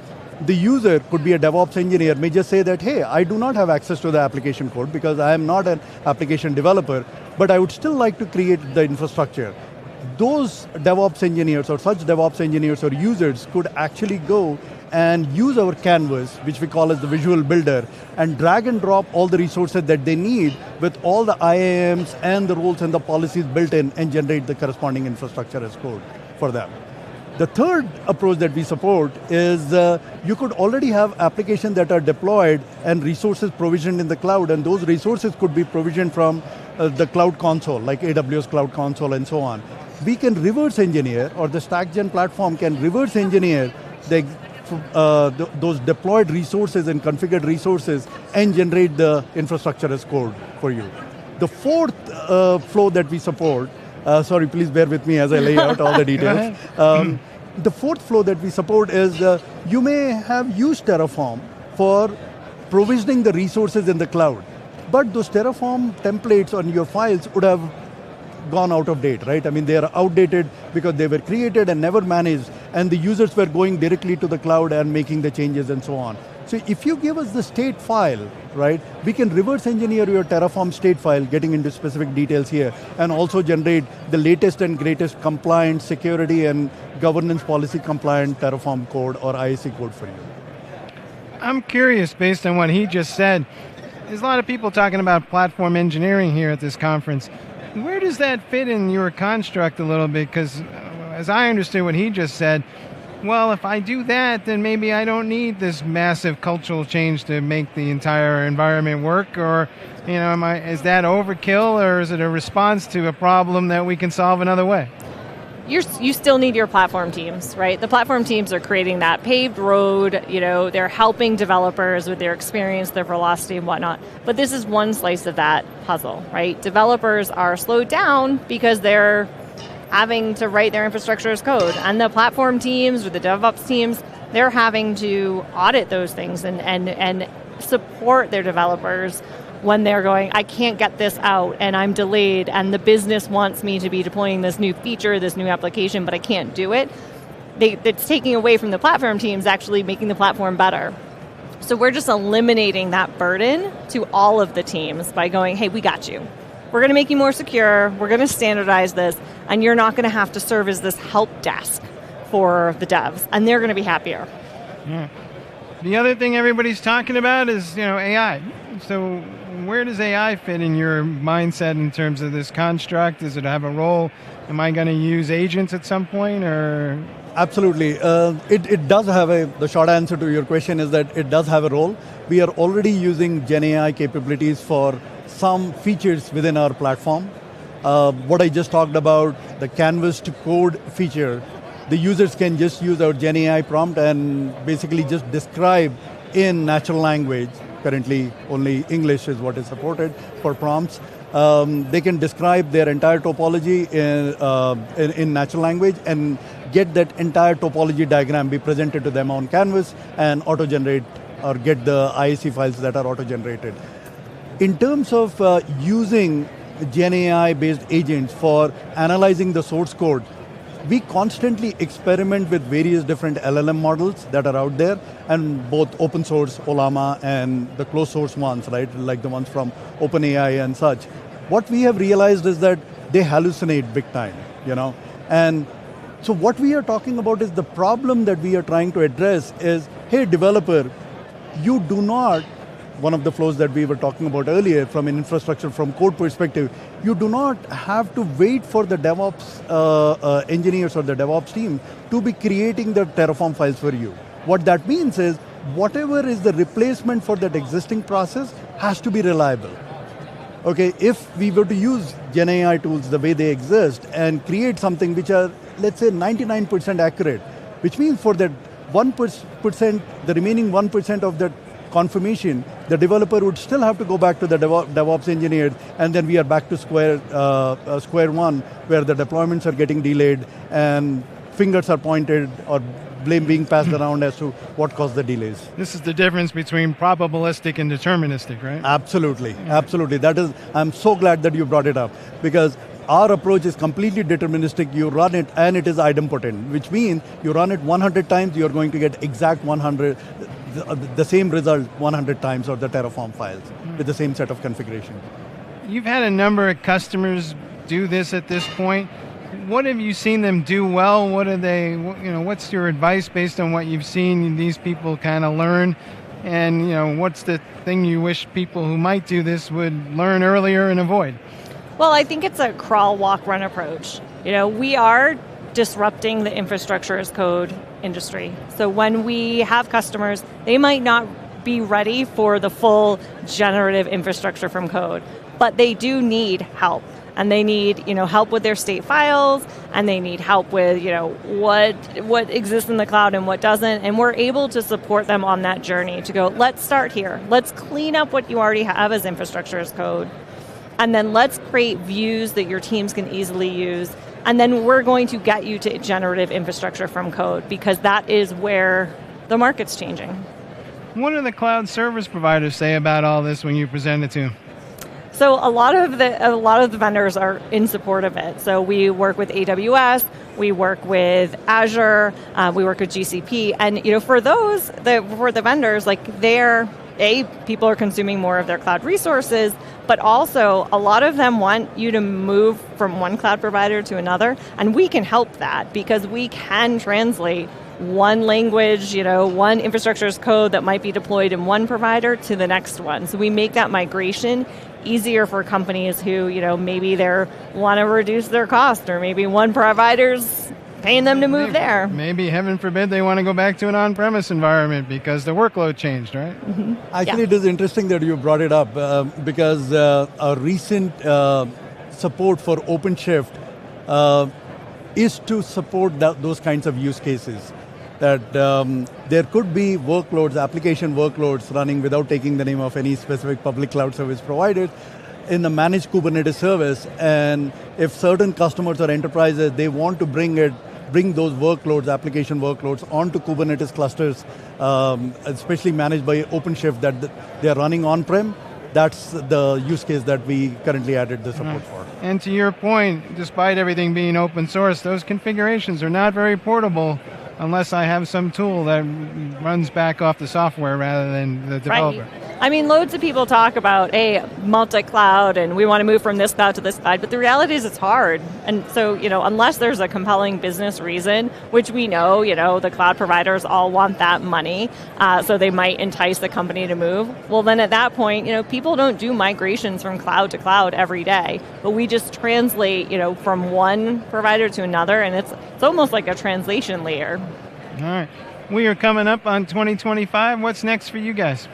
the user could be a DevOps engineer, may just say that, hey, I do not have access to the application code because I am not an application developer, but I would still like to create the infrastructure. those DevOps engineers or such DevOps engineers or users could actually go and use our canvas, which we call as the visual builder, and drag and drop all the resources that they need with all the IAMs and the roles and the policies built in and generate the corresponding infrastructure as code for them. The third approach that we support is you could already have applications that are deployed and resources provisioned in the cloud, and those resources could be provisioned from the cloud console, like AWS Cloud Console and so on. We can reverse engineer, or the StackGen platform can reverse engineer those deployed resources and configured resources and generate the infrastructure as code for you. The fourth flow that we support, sorry, please bear with me as I lay out all the details. The fourth flow that we support is you may have used Terraform for provisioning the resources in the cloud, but those Terraform templates on your files would have gone out of date, right? I mean, they are outdated because they were created and never managed, and the users were going directly to the cloud and making the changes and so on. So if you give us the state file, right, we can reverse engineer your Terraform state file, getting into specific details here, and also generate the latest and greatest compliant security and governance policy compliant Terraform code or IAC code for you. I'm curious, based on what he just said, there's a lot of people talking about platform engineering here at this conference. Where does that fit in your construct a little bit? Because as I understood what he just said, well, if I do that, then maybe I don't need this massive cultural change to make the entire environment work. Or, you know, is that overkill, or is it a response to a problem that we can solve another way? You still need your platform teams, right? The platform teams are creating that paved road, you know, they're helping developers with their experience, their velocity and whatnot. But this is one slice of that puzzle, right? Developers are slowed down because they're having to write their infrastructure as code. And the platform teams or the DevOps teams, they're having to audit those things and support their developers when they're going, I can't get this out and I'm delayed and the business wants me to be deploying this new feature, this new application, but I can't do it. It's taking away from the platform teams, actually making the platform better. So we're just eliminating that burden to all of the teams by going, hey, we got you. We're going to make you more secure, we're going to standardize this, and you're not going to have to serve as this help desk for the devs, and they're going to be happier. Yeah. The other thing everybody's talking about is, you know, AI. So where does AI fit in your mindset in terms of this construct? Does it have a role? Am I going to use agents at some point, or? Absolutely. It does have the short answer to your question is that it does have a role. We are already using Gen AI capabilities for some features within our platform. What I just talked about, the canvas to code feature, the users can just use our Gen AI prompt and basically just describe in natural language. Currently, only English is what is supported for prompts. They can describe their entire topology in natural language and get that entire topology diagram be presented to them on Canvas and auto-generate or get the IAC files that are auto-generated. In terms of using Gen AI-based agents for analyzing the source code, we constantly experiment with various different LLM models that are out there, and both open source, Olama, and the closed source ones, right, like the ones from OpenAI and such. What we have realized is that they hallucinate big time, you know. And so what we are talking about is the problem that we are trying to address is, hey, developer, you do not, one of the flows that we were talking about earlier from an infrastructure, from code perspective, you do not have to wait for the DevOps engineers or the DevOps team to be creating the Terraform files for you. What that means is, whatever is the replacement for that existing process has to be reliable. Okay, if we were to use Gen AI tools the way they exist and create something which are, let's say, 99% accurate, which means for that 1%, the remaining 1% of that confirmation, the developer would still have to go back to the DevOps engineers, and then we are back to square one, where the deployments are getting delayed and fingers are pointed or blame being passed around as to what caused the delays. This is the difference between probabilistic and deterministic, right? Absolutely, absolutely. That is, I'm so glad that you brought it up, because our approach is completely deterministic. You run it and it is idempotent, which means you run it 100 times, you're going to get exact 100, the same result 100 times, or the Terraform files with the same set of configuration. You've had a number of customers do this at this point. What have you seen them do well? What are they, what's your advice based on what you've seen these people kind of learn? And, what's the thing you wish people who might do this would learn earlier and avoid? Well, I think it's a crawl, walk, run approach. We are disrupting the infrastructure as code industry. So when we have customers, they might not be ready for the full generative infrastructure from code, but they do need help. And they need, help with their state files, and they need help with, what exists in the cloud and what doesn't. And we're able to support them on that journey to go, let's start here. Let's clean up what you already have as infrastructure as code. And then let's create views that your teams can easily use. And then we're going to get you to generative infrastructure from code, because that is where the market's changing. What do the cloud service providers say about all this when you present it to them? So a lot of the vendors are in support of it. So we work with AWS, we work with Azure, we work with GCP, and for the vendors, people are consuming more of their cloud resources, but also a lot of them want you to move from one cloud provider to another, and we can help that because we can translate one language, one infrastructure as code that might be deployed in one provider to the next one. So we make that migration easier for companies who, maybe they want to reduce their cost, or maybe one provider's paying them to move there. Maybe, heaven forbid, they want to go back to an on-premise environment because the workload changed, right? Mm-hmm. Actually, It is interesting that you brought it up because a recent support for OpenShift is to support those kinds of use cases. That there could be workloads, application workloads running without taking the name of any specific public cloud service provided in a managed Kubernetes service. And if certain customers or enterprises, they want to bring those workloads, application workloads onto Kubernetes clusters, especially managed by OpenShift that they're running on-prem, that's the use case that we currently added the support for. And to your point, despite everything being open source, those configurations are not very portable unless I have some tool that runs back off the software rather than the developer. Right. I mean, loads of people talk about, multi-cloud, and we want to move from this cloud to this cloud, but the reality is it's hard. And so, unless there's a compelling business reason, which we know, the cloud providers all want that money, so they might entice the company to move. Well, then at that point, people don't do migrations from cloud to cloud every day, but we just translate, from one provider to another, and it's almost like a translation layer. All right. We are coming up on 2025. What's next for you guys?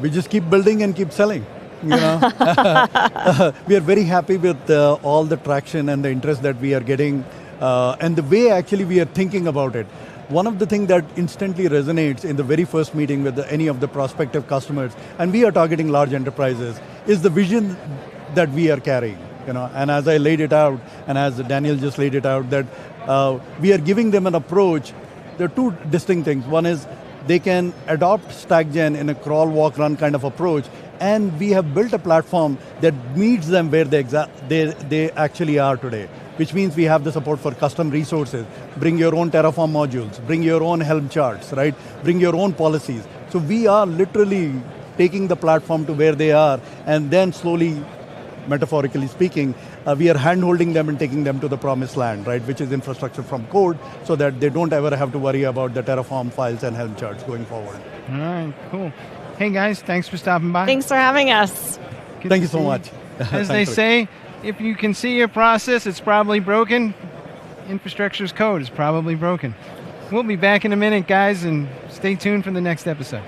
We just keep building and keep selling. We are very happy with all the traction and the interest that we are getting, and the way actually we are thinking about it. One of the things that instantly resonates in the very first meeting with any of the prospective customers, and we are targeting large enterprises, is the vision that we are carrying. And as I laid it out, and as Daniel just laid it out, that we are giving them an approach. There are two distinct things. One is they can adopt StackGen in a crawl, walk, run kind of approach, and we have built a platform that meets them where they actually are today, which means we have the support for custom resources. Bring your own Terraform modules, bring your own Helm charts, right? Bring your own policies. So we are literally taking the platform to where they are, and then slowly, metaphorically speaking, we are hand-holding them and taking them to the promised land, right, which is infrastructure from code, so that they don't ever have to worry about the Terraform files and Helm charts going forward. All right, cool. Hey guys, thanks for stopping by. Thanks for having us. Thank you so much. As they say, if you can see a process, it's probably broken. Infrastructure's code is probably broken. We'll be back in a minute, guys, and stay tuned for the next episode.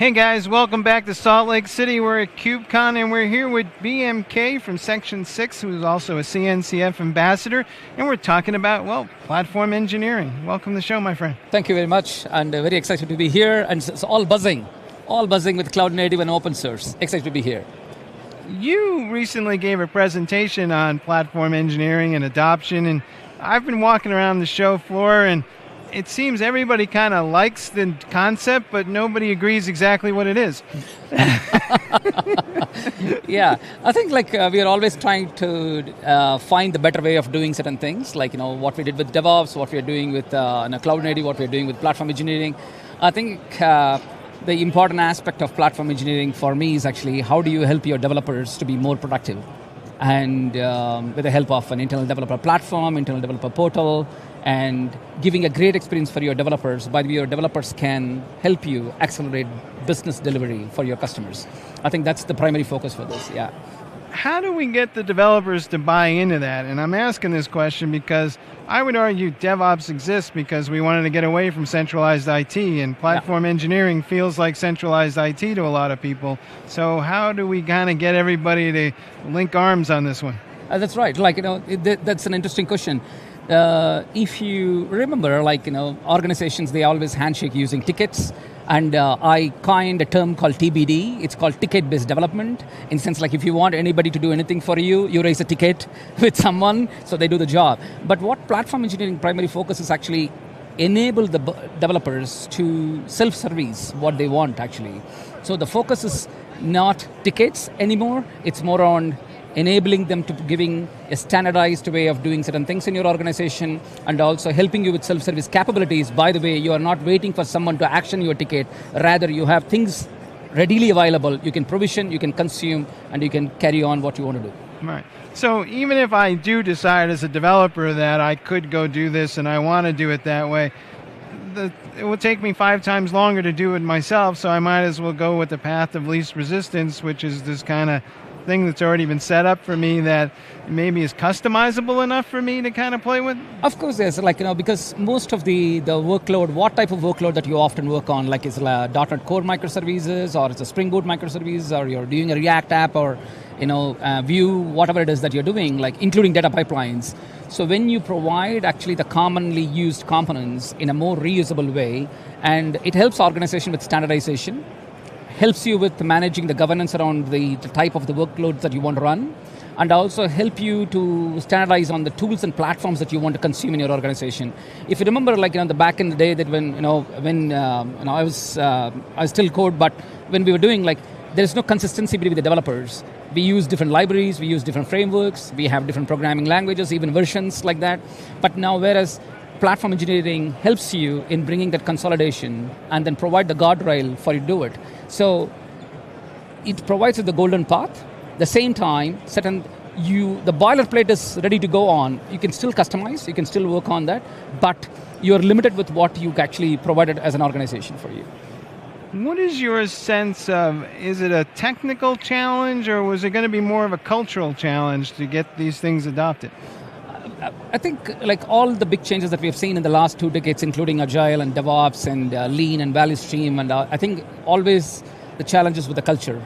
Hey guys, welcome back to Salt Lake City. We're at KubeCon and we're here with BMK from Section 6, who's also a CNCF ambassador, and we're talking about, well, platform engineering. Welcome to the show, my friend. Thank you very much, and very excited to be here, and it's all buzzing with cloud native and open source. Excited to be here. You recently gave a presentation on platform engineering and adoption, and I've been walking around the show floor, and it seems everybody kind of likes the concept, but nobody agrees exactly what it is. Yeah, I think we are always trying to find the better way of doing certain things, like what we did with DevOps, what we are doing with cloud native, what we are doing with platform engineering. I think the important aspect of platform engineering for me is actually how do you help your developers to be more productive, and with the help of an internal developer platform, internal developer portal, and giving a great experience for your developers. By the way, your developers can help you accelerate business delivery for your customers. I think that's the primary focus for this, yeah. How do we get the developers to buy into that? And I'm asking this question because I would argue DevOps exists because we wanted to get away from centralized IT, and platform engineering feels like centralized IT to a lot of people. So how do we kind of get everybody to link arms on this one? That's right. That's an interesting question. If you remember, organizations, they always handshake using tickets. And I coined a term called TBD. It's called ticket-based development. In the sense, if you want anybody to do anything for you, you raise a ticket with someone, so they do the job. But what platform engineering primary focus is actually enable the developers to self-service what they want, actually. So the focus is not tickets anymore. It's more on enabling them to giving a standardized way of doing certain things in your organization, and also helping you with self-service capabilities. By the way, you are not waiting for someone to action your ticket. Rather, you have things readily available. You can provision, you can consume, and you can carry on what you want to do. Right. So even if I do decide as a developer that I could go do this and I want to do it that way, it will take me 5 times longer to do it myself, so I might as well go with the path of least resistance, which is this kind of thing that's already been set up for me that maybe is customizable enough for me to kind of play with? Of course, yes. Because most of the workload, what type of workload that you often work on, is .NET Core microservices, or it's a Spring Boot microservice, or you're doing a React app, or Vue, whatever it is that you're doing, including data pipelines. So when you provide actually the commonly used components in a more reusable way, and it helps organization with standardization, helps you with managing the governance around the type of the workloads that you want to run, and also help you to standardize on the tools and platforms that you want to consume in your organization. If you remember, the back in the day that when I was still code, but when we were doing there's no consistency between the developers. We use different libraries, we use different frameworks, we have different programming languages, even versions like that. But now, whereas platform engineering helps you in bringing that consolidation and then provide the guardrail for you to do it. So it provides you the golden path. At the same time, the boilerplate is ready to go on. You can still customize, you can still work on that, but you're limited with what you actually provided as an organization for you. What is your sense of, is it a technical challenge, or was it going to be more of a cultural challenge to get these things adopted? I think all the big changes that we have seen in the last 2 decades, including Agile and DevOps and Lean and Value Stream, and I think always the challenges with the culture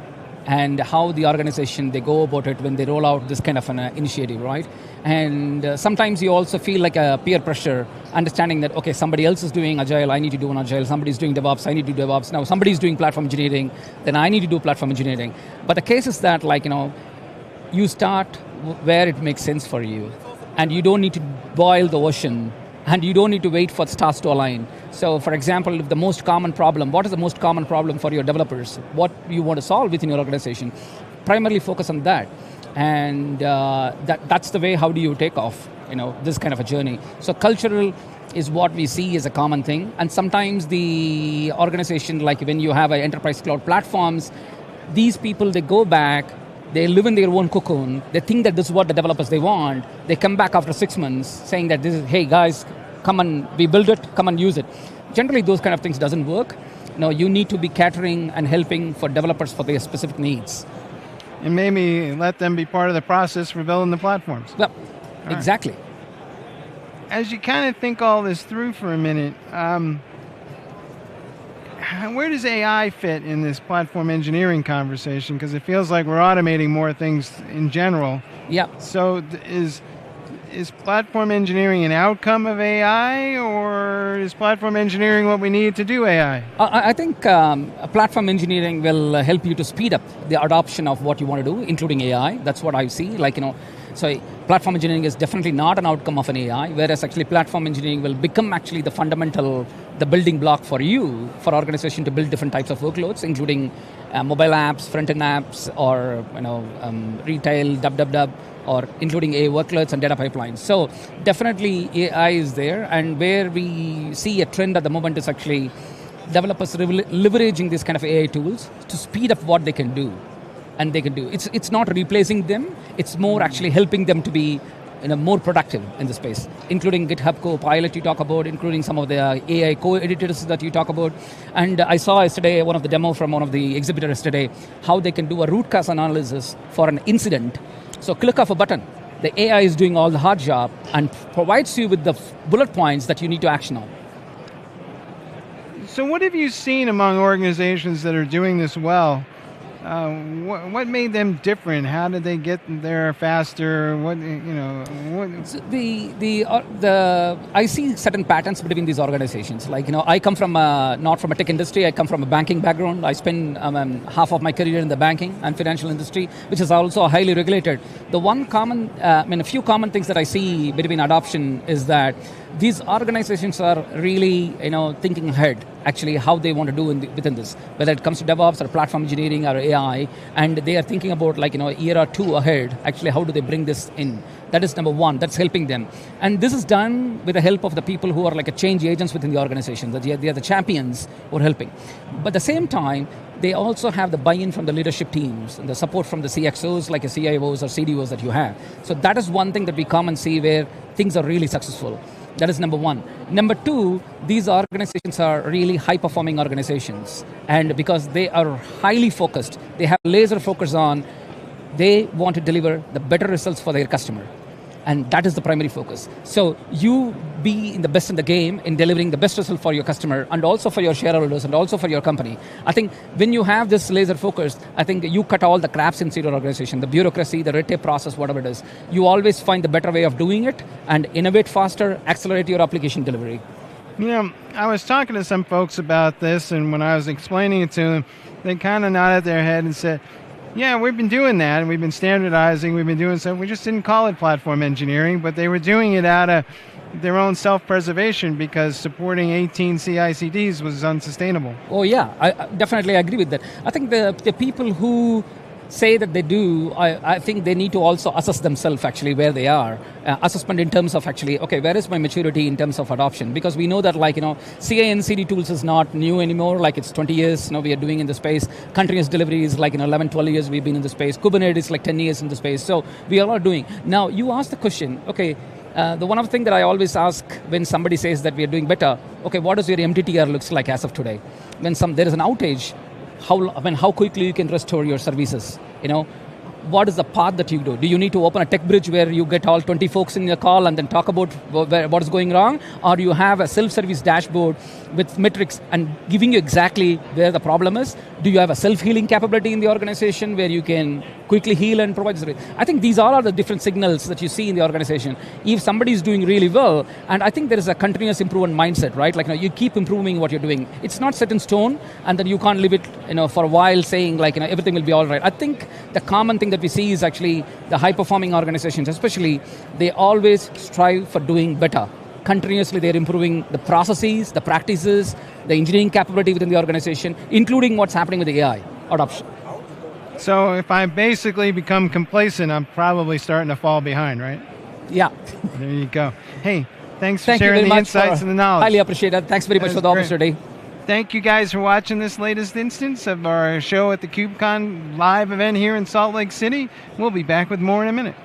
and how the organization, they go about it when they roll out this kind of an initiative, right? And sometimes you also feel like a peer pressure, understanding that, okay, somebody else is doing Agile, I need to do an Agile, somebody's doing DevOps, I need to do DevOps, now somebody's doing platform engineering, then I need to do platform engineering. But the case is that you start where it makes sense for you, and you don't need to boil the ocean, and you don't need to wait for the stars to align. So, for example, if the most common problem, what is the most common problem for your developers? What you want to solve within your organization? Primarily focus on that. And that's the way, how do you take off, this kind of a journey. So cultural is what we see as a common thing. And sometimes the organization, when you have enterprise cloud platforms, these people, they go back, they live in their own cocoon, they think that this is what the developers they want, they come back after 6 months saying that this is, hey guys, come and we build it, come and use it. Generally those kind of things doesn't work. You need to be catering and helping for developers for their specific needs. And maybe let them be part of the process for building the platforms. Well, exactly. Right. As you kind of think all this through for a minute, where does AI fit in this platform engineering conversation? Because it feels like we're automating more things in general. Yeah. So is platform engineering an outcome of AI, or is platform engineering what we need to do AI? I think platform engineering will help you to speed up the adoption of what you want to do, including AI. That's what I see. So platform engineering is definitely not an outcome of an AI, whereas actually platform engineering will become actually the fundamental, the building block for you, for organization to build different types of workloads, including mobile apps, front-end apps, or retail, or including AI workloads and data pipelines. So definitely AI is there, and where we see a trend at the moment is actually developers leveraging these kind of AI tools to speed up what they can do. And they can do. It's not replacing them, it's more actually helping them to be more productive in the space, including GitHub Copilot you talk about, including some of the AI co-editors that you talk about. And I saw yesterday one of the demo from one of the exhibitors yesterday, how they can do a root cause analysis for an incident. So click of a button, the AI is doing all the hard job and provides you with the bullet points that you need to action on. So what have you seen among organizations that are doing this well? What made them different? How did they get there faster? I see certain patterns between these organizations. I come from not from a tech industry. I come from a banking background. I spent half of my career in the banking and financial industry, which is also highly regulated. A few common things that I see between adoption is that these organizations are really, thinking ahead, actually, how they want to do within this, whether it comes to DevOps or platform engineering or AI, and they are thinking about, a year or two ahead, actually, how do they bring this in? That is number one, that's helping them. And this is done with the help of the people who are like a change agents within the organization, that they are the champions who are helping. But at the same time, they also have the buy-in from the leadership teams and the support from the CXOs, like a CIOs or CDOs that you have. So that is one thing that we come and see where things are really successful. That is number one. Number two, these organizations are really high-performing organizations. And because they are highly focused, they have laser focus on, they want to deliver the better results for their customer. And that is the primary focus. So you be in the best in the game in delivering the best result for your customer and also for your shareholders and also for your company. I think when you have this laser focus, I think you cut all the craps inside your organization, the bureaucracy, the red tape process, whatever it is. You always find the better way of doing it and innovate faster, accelerate your application delivery. I was talking to some folks about this, and when I was explaining it to them, they kind of nodded their head and said, yeah, we've been doing that, and we've been standardizing, we've been doing stuff. We just didn't call it platform engineering, but they were doing it out of their own self-preservation because supporting 18 CI/CDs was unsustainable. Oh yeah, I definitely agree with that. I think the people who say that they do, I think they need to also assess themselves actually where they are. Assessment in terms of actually, okay, where is my maturity in terms of adoption? Because we know that CI and CD tools is not new anymore, it's 20 years we are doing in the space. Continuous delivery is 11, 12 years we've been in the space. Kubernetes 10 years in the space. So we all are doing. Now you ask the question, okay, the one of the things that I always ask when somebody says that we are doing better, okay, what does your MTTR looks like as of today? When there is an outage, how quickly you can restore your services, what is the path that you do? Do you need to open a tech bridge where you get all 20 folks in your call and then talk about what is going wrong? Or do you have a self-service dashboard with metrics and giving you exactly where the problem is? Do you have a self-healing capability in the organization where you can quickly heal and provide service? I think these are all the different signals that you see in the organization. If somebody is doing really well, and I think there is a continuous improvement mindset, right? You keep improving what you're doing. It's not set in stone, and then you can't live it, for a while saying everything will be all right. I think the common thing that we see is actually the high-performing organizations, especially, they always strive for doing better. Continuously, they're improving the processes, the practices, the engineering capability within the organization, including what's happening with the AI adoption. So if I basically become complacent, I'm probably starting to fall behind, right? Yeah. There you go. Hey, thanks for sharing the insights and the knowledge. Highly appreciate it. Thanks very much for the opportunity. Thank you guys for watching this latest instance of our show at the KubeCon live event here in Salt Lake City. We'll be back with more in a minute.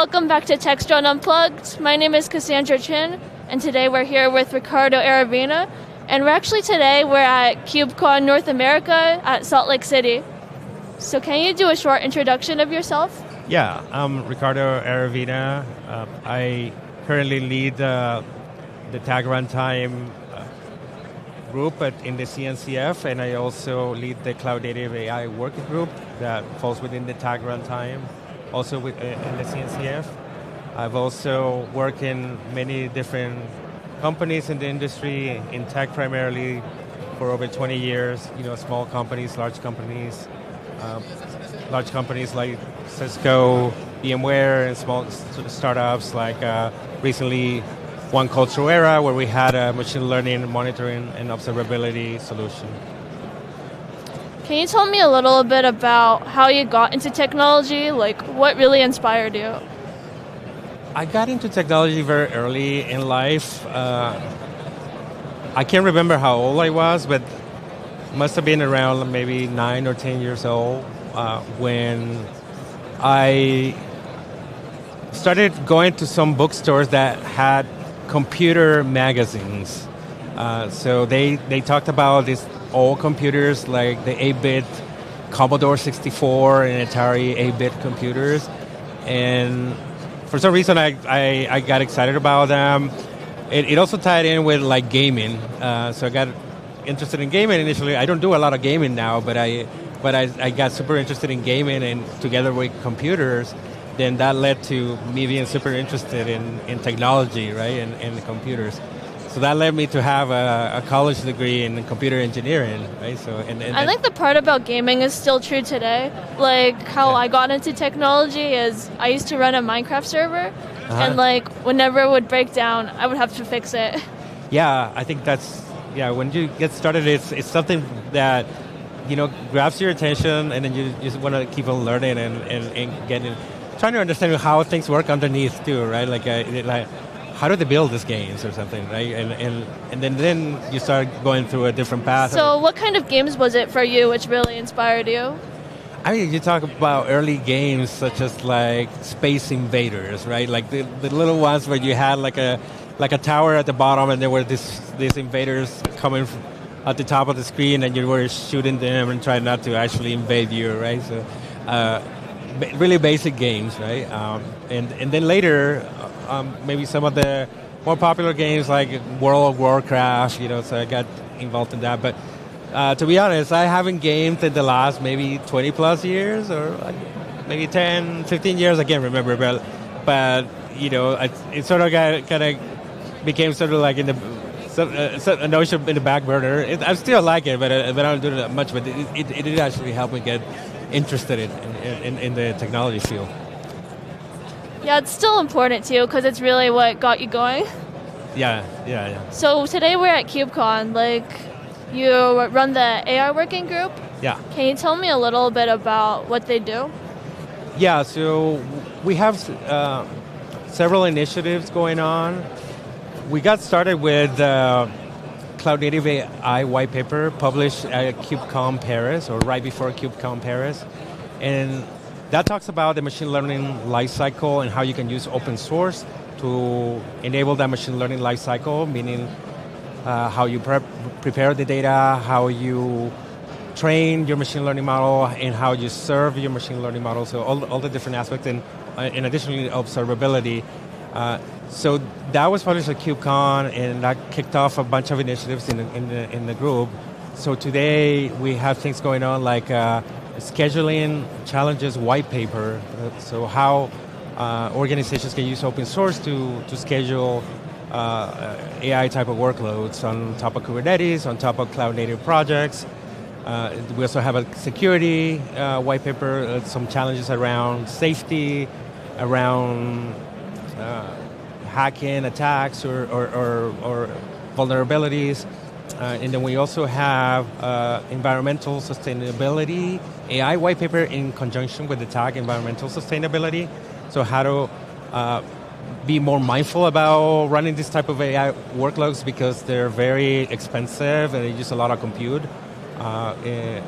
Welcome back to Techstrong Unplugged. My name is Cassandra Chin, and today we're here with Ricardo Aravina. And we're at KubeCon North America at Salt Lake City. So can you do a short introduction of yourself? Yeah, I'm Ricardo Aravina. I currently lead the Tag Runtime group in the CNCF, and I also lead the Cloud Native AI Working Group that falls within the Tag Runtime, also in the CNCF. I've also worked in many different companies in the industry, in tech primarily, for over 20 years. Small companies, large companies like Cisco, VMware, and small startups like recently one called Truera, where we had a machine learning monitoring and observability solution. Can you tell me a little bit about how you got into technology? Like, what really inspired you? I got into technology very early in life. I can't remember how old I was, but must have been around maybe 9 or 10 years old when I started going to some bookstores that had computer magazines. So they talked about these old computers like the 8-bit Commodore 64 and Atari 8-bit computers. And for some reason I got excited about them. It also tied in with like gaming. So I got interested in gaming initially. I don't do a lot of gaming now, but I got super interested in gaming, and together with computers, then that led to me being super interested in technology, right, and computers. So that led me to have a college degree in computer engineering, right? So I think the part about gaming is still true today. Like how I got into technology is I used to run a Minecraft server, and like whenever it would break down, I would have to fix it. Yeah, I think when you get started, it's something that grabs your attention, and then you just want to keep on learning and getting, trying to understand how things work underneath too, right? Like how do they build these games or something, right? And then you start going through a different path. So what kind of games was it for you which really inspired you? I mean, you talk about early games such as like Space Invaders, right? Like the little ones where you had like a tower at the bottom, and there were these invaders coming at the top of the screen, and you were shooting them and trying not to actually invade you, right? So really basic games, right? And then later, maybe some of the more popular games like World of Warcraft, so I got involved in that. But to be honest, I haven't gamed in the last maybe 20 plus years, or maybe 10, 15 years, I can't remember. But it sort of kind of became sort of like in a notion in the back burner. I still like it, but I don't do it that much. But it did actually help me get interested in the technology field. Yeah, it's still important too, because it's really what got you going. Yeah. So today we're at KubeCon. Like, you run the AI working group. Yeah. Can you tell me a little bit about what they do? Yeah, so we have several initiatives going on. We got started with Cloud Native AI white paper published at KubeCon Paris, or right before KubeCon Paris. And that talks about the machine learning lifecycle and how you can use open source to enable that machine learning lifecycle, meaning how you prepare the data, how you train your machine learning model, and how you serve your machine learning model. So all the different aspects, and in addition, observability. So that was published at KubeCon, and that kicked off a bunch of initiatives in the group. So today we have things going on like scheduling challenges white paper. So how organizations can use open source to schedule AI type of workloads on top of Kubernetes, on top of cloud native projects. We also have a security white paper, some challenges around safety, around hacking, attacks, or vulnerabilities. And then we also have environmental sustainability AI white paper in conjunction with the tag environmental sustainability. So how to be more mindful about running this type of AI workloads, because they're very expensive and they use a lot of compute. They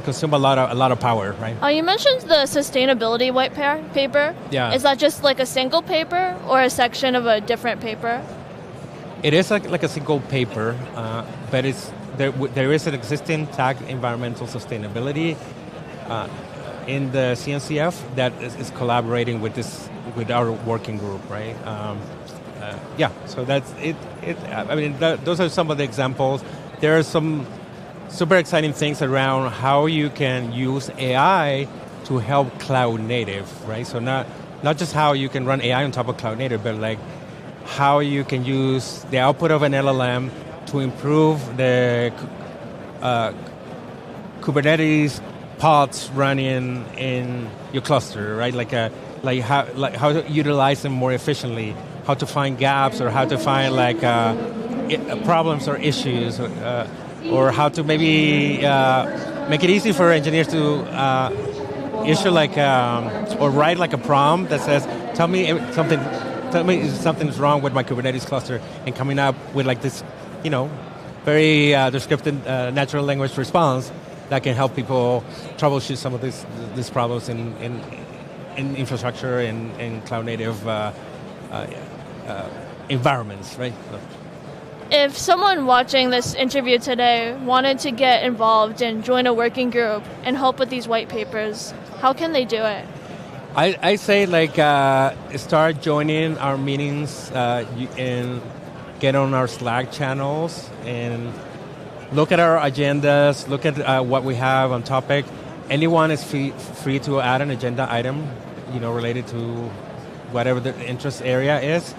consume a lot of power, right? You mentioned the sustainability white paper. Yeah. Is that just like a single paper or a section of a different paper? It is like a single paper, but there is an existing tag environmental sustainability in the CNCF that is collaborating with our working group, right? So that's it. Those are some of the examples. There are some super exciting things around how you can use AI to help cloud native, right? So not just how you can run AI on top of cloud native, but like how you can use the output of an LLM to improve the Kubernetes pods running in your cluster, right? Like how to utilize them more efficiently, how to find gaps, or how to find problems or issues, or how to maybe make it easy for engineers to issue or write like a prompt that says, tell me if something's wrong with my Kubernetes cluster, and coming up with like this, very descriptive natural language response that can help people troubleshoot some of these problems in infrastructure and cloud native environments, right? If someone watching this interview today wanted to get involved and join a working group and help with these white papers, how can they do it? I say start joining our meetings and get on our Slack channels and look at our agendas, look at what we have on topic. Anyone is free to add an agenda item, related to whatever the interest area is.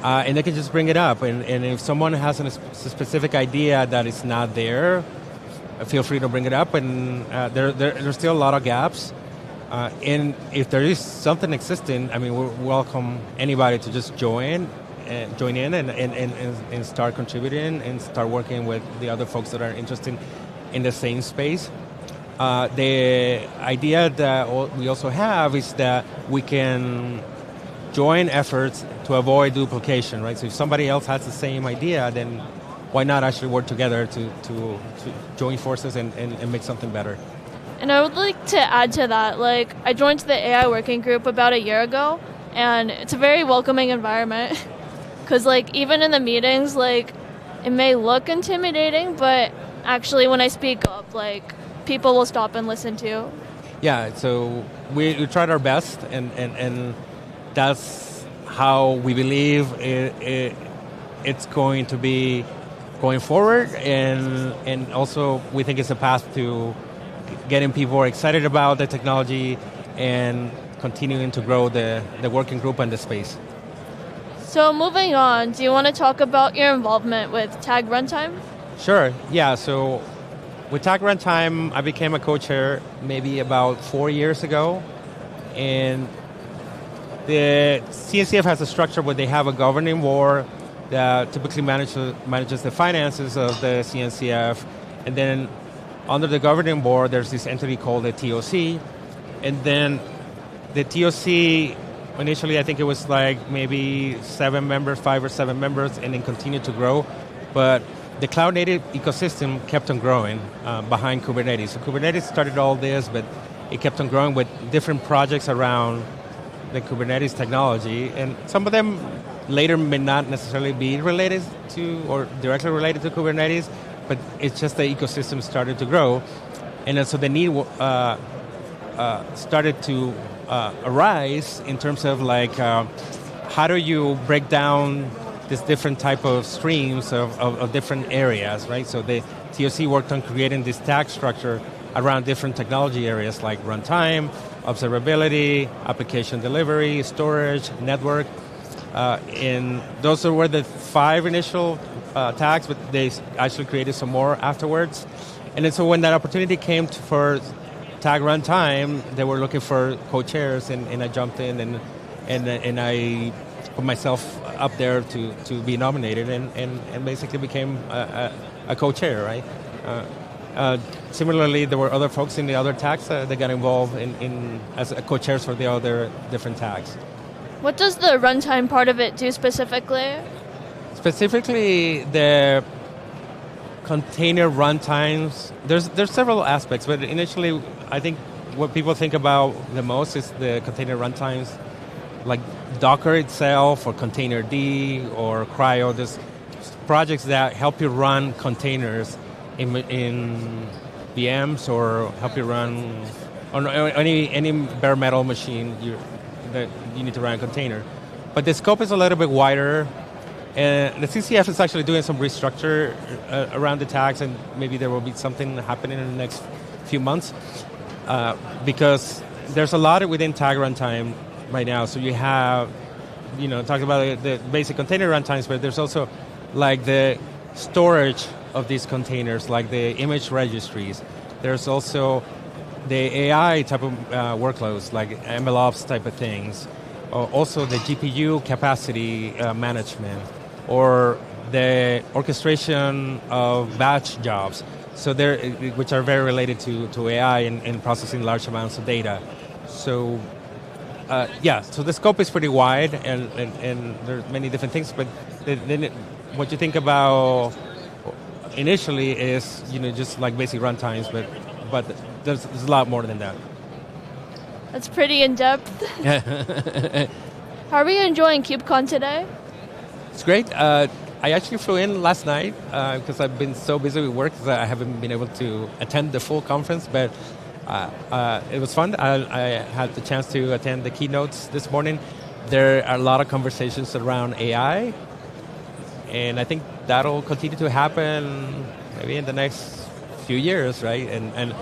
And they can just bring it up. And if someone has a specific idea that is not there, feel free to bring it up. And there's still a lot of gaps. And if there is something existing, we welcome anybody to just join in and start contributing and start working with the other folks that are interested in the same space. The idea that we also have is that we can join efforts to avoid duplication, right? So if somebody else has the same idea, then why not actually work together to join forces and make something better? And I would like to add to that, I joined the AI working group about a year ago, and it's a very welcoming environment. Because even in the meetings, it may look intimidating, but actually when I speak up, people will stop and listen to. Yeah, so we tried our best, and that's how we believe it's going to be going forward, and also we think it's a path to getting people excited about the technology and continuing to grow the working group and the space. So moving on, do you want to talk about your involvement with Tag Runtime? Sure, yeah. So with Tag Runtime, I became a co-chair maybe about 4 years ago. And the CNCF has a structure where they have a governing board that typically manages the finances of the CNCF. And then under the governing board, there's this entity called the TOC. And then the TOC, initially I think it was maybe 5 or 7 members, and then continued to grow. But the cloud native ecosystem kept on growing behind Kubernetes. So Kubernetes started all this, but it kept on growing with different projects around the Kubernetes technology. And some of them later may not necessarily be related to or directly related to Kubernetes, but it's just the ecosystem started to grow. And then so the need started to arise in terms of how do you break down this different type of streams of different areas, right? So the TOC worked on creating this tag structure around different technology areas like runtime, observability, application delivery, storage, network. And those were the 5 initial tags, but they actually created some more afterwards. And then so when that opportunity came for Tag Runtime, they were looking for co-chairs, and I jumped in and I put myself up there to be nominated and basically became a co-chair, right? Similarly, there were other folks in the other tags that got involved in as co-chairs for the other different tags. What does the runtime part of it do specifically? Specifically, the container runtimes, there's several aspects, but initially I think what people think about the most is the container runtimes, like Docker itself or Containerd or Cryo. There's projects that help you run containers in VMs or help you run on any bare metal machine that you need to run a container. But the scope is a little bit wider. And the CCF is actually doing some restructure around the tags, and maybe there will be something happening in the next few months because there's a lot within tag runtime right now. So you have, talking about the basic container runtimes, but there's also like the storage of these containers, like the image registries. There's also the AI type of workloads, like MLOps type of things. Also the GPU capacity management, or the orchestration of batch jobs, which are very related to AI and processing large amounts of data. So so the scope is pretty wide, and there's many different things, but then what you think about initially is just like basic runtimes, but there's a lot more than that. That's pretty in-depth. How are you enjoying KubeCon today? It's great. I actually flew in last night because I've been so busy with work that I haven't been able to attend the full conference, but it was fun. I had the chance to attend the keynotes this morning. There are a lot of conversations around AI, and I think that'll continue to happen maybe in the next few years, right? And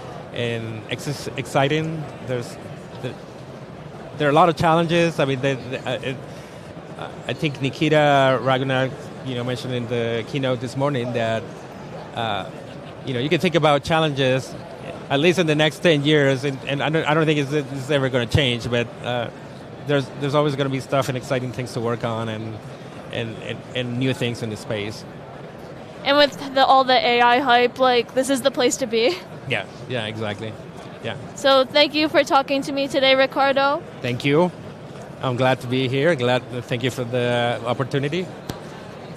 it's exciting. There are a lot of challenges. I mean, I think Nikita Raghunath, mentioned in the keynote this morning that, you can think about challenges at least in the next 10 years, and I don't think it's ever going to change, but there's always going to be stuff and exciting things to work on and new things in the space. And with all the AI hype, this is the place to be. Yeah, exactly. Yeah. So thank you for talking to me today, Ricardo. Thank you. I'm glad to be here. Thank you for the opportunity.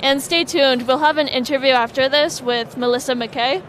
And stay tuned. We'll have an interview after this with Melissa McKay.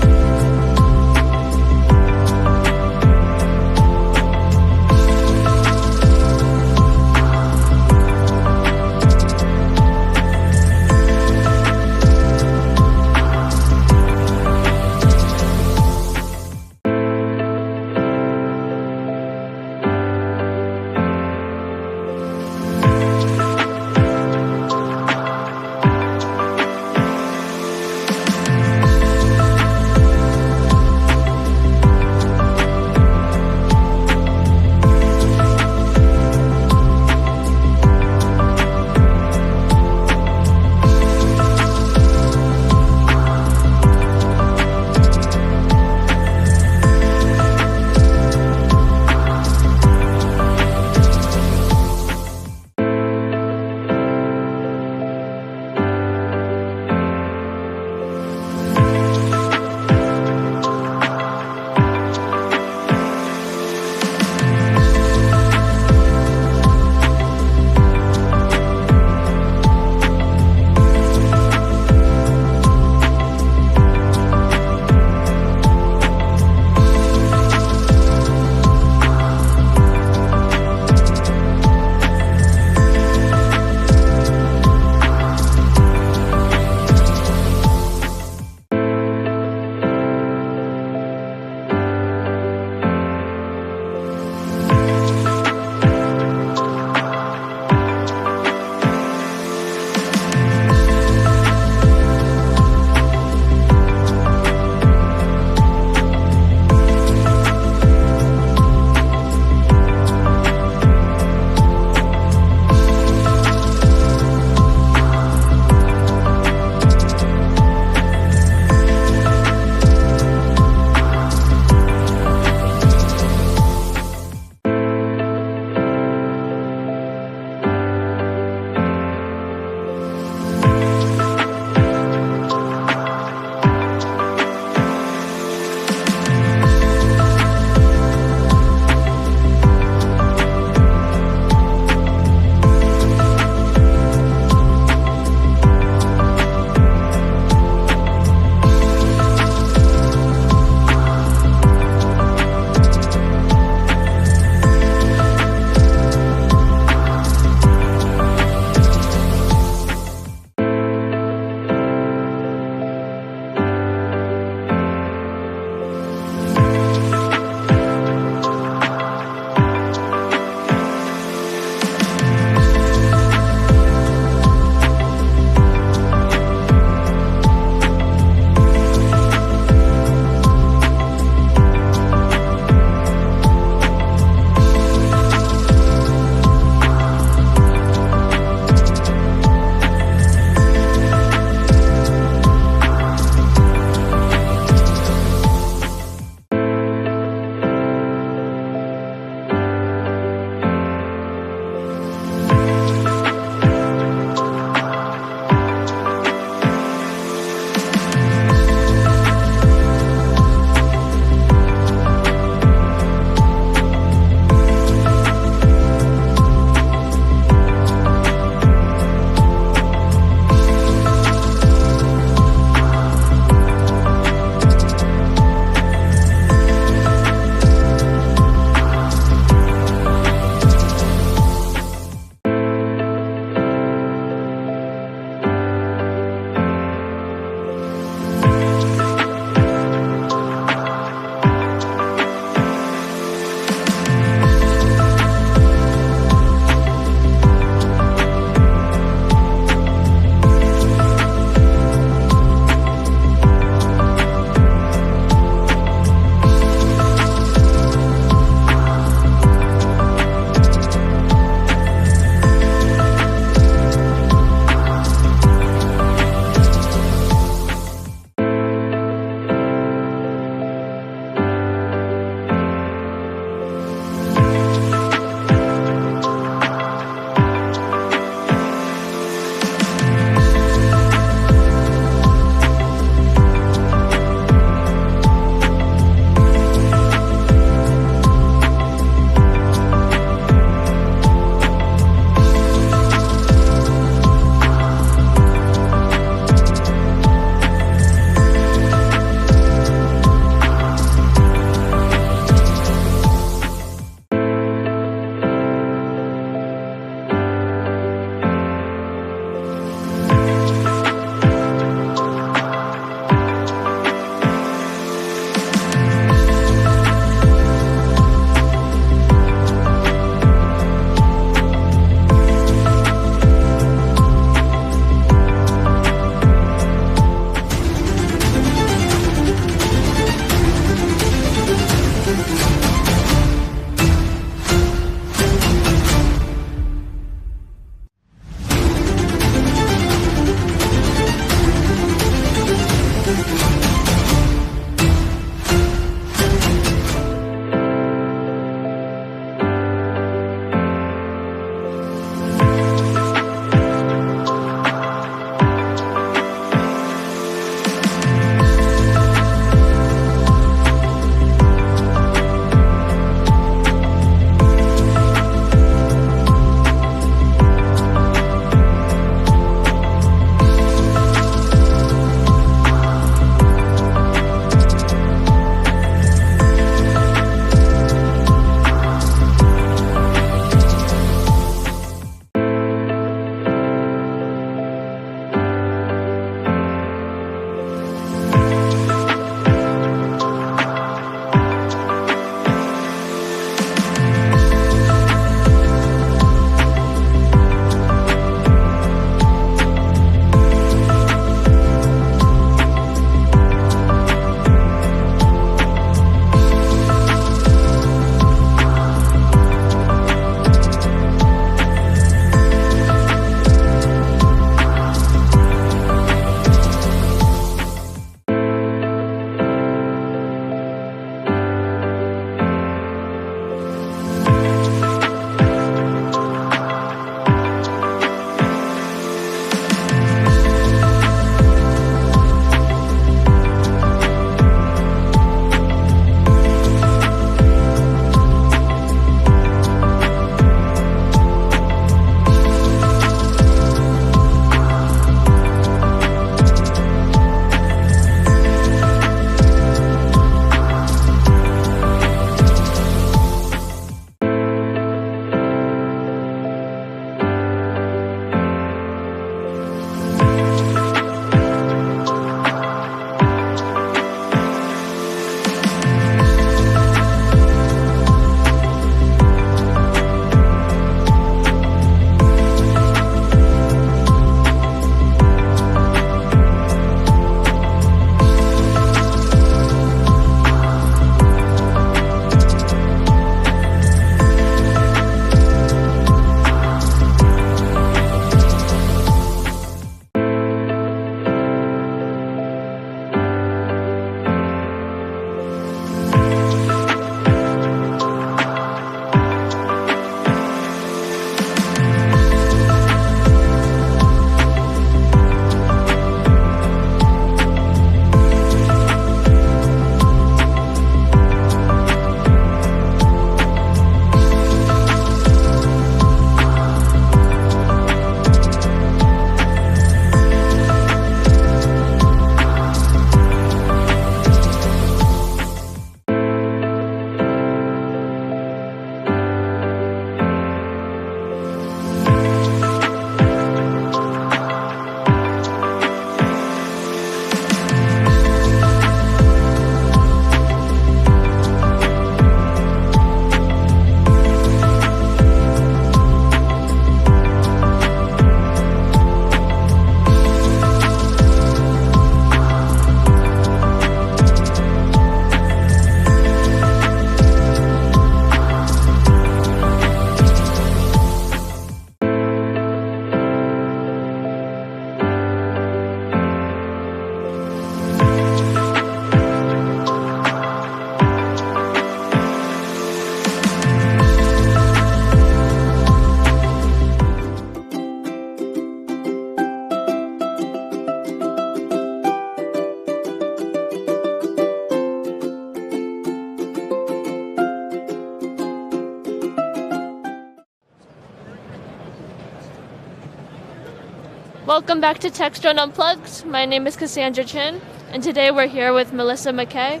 Welcome back to Techstrong Unplugged. My name is Cassandra Chin, and today we're here with Melissa McKay,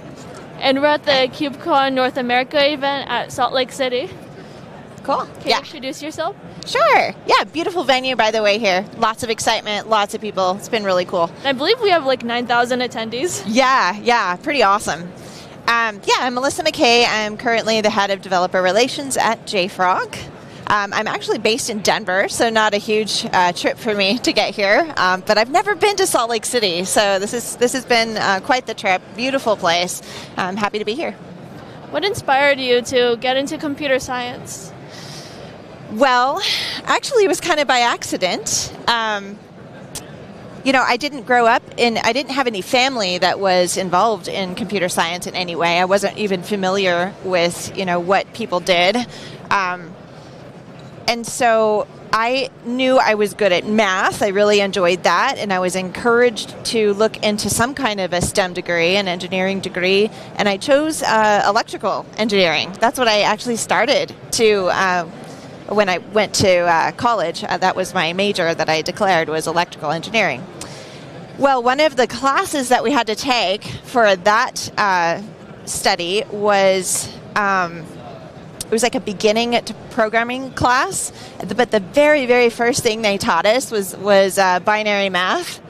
and we're at the KubeCon North America event at Salt Lake City. Cool. Can you introduce yourself? Sure. Yeah, beautiful venue, by the way, here. Lots of excitement, lots of people. It's been really cool. I believe we have like 9,000 attendees. Yeah, pretty awesome. I'm Melissa McKay. I'm currently the head of developer relations at JFrog. I'm actually based in Denver, so not a huge trip for me to get here. But I've never been to Salt Lake City, so this has been quite the trip. Beautiful place. I'm happy to be here. What inspired you to get into computer science? Well, actually, it was kind of by accident. I didn't grow up I didn't have any family that was involved in computer science in any way. I wasn't even familiar with, what people did. And so I knew I was good at math. I really enjoyed that. And I was encouraged to look into some kind of a STEM degree, an engineering degree. And I chose electrical engineering. That's what I actually started to when I went to college. That was my major that I declared was electrical engineering. Well, one of the classes that we had to take for that study was it was like a beginning to programming class, but the very, very first thing they taught us was binary math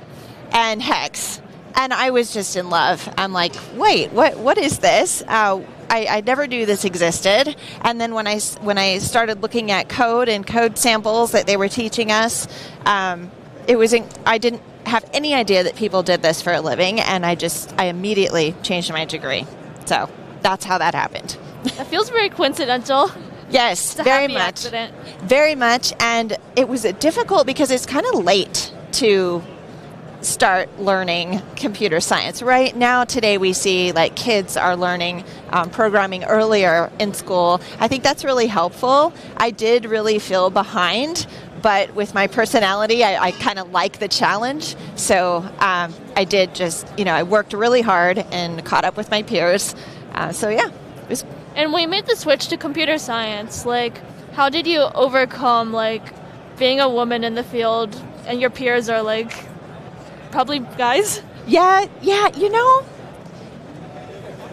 and hex. And I was just in love. I'm like, wait, what is this? I never knew this existed. And then when I started looking at code and code samples that they were teaching us, I didn't have any idea that people did this for a living, and I immediately changed my degree. So that's how that happened. That feels very coincidental. Yes, it's a very happy much. Accident. Very much, and it was difficult because it's kind of late to start learning computer science. Right now, today, we see like kids are learning programming earlier in school. I think that's really helpful. I did really feel behind, but with my personality, I kind of like the challenge. So I did I worked really hard and caught up with my peers. It was. And when you made the switch to computer science, how did you overcome, being a woman in the field and your peers are, probably guys? Yeah,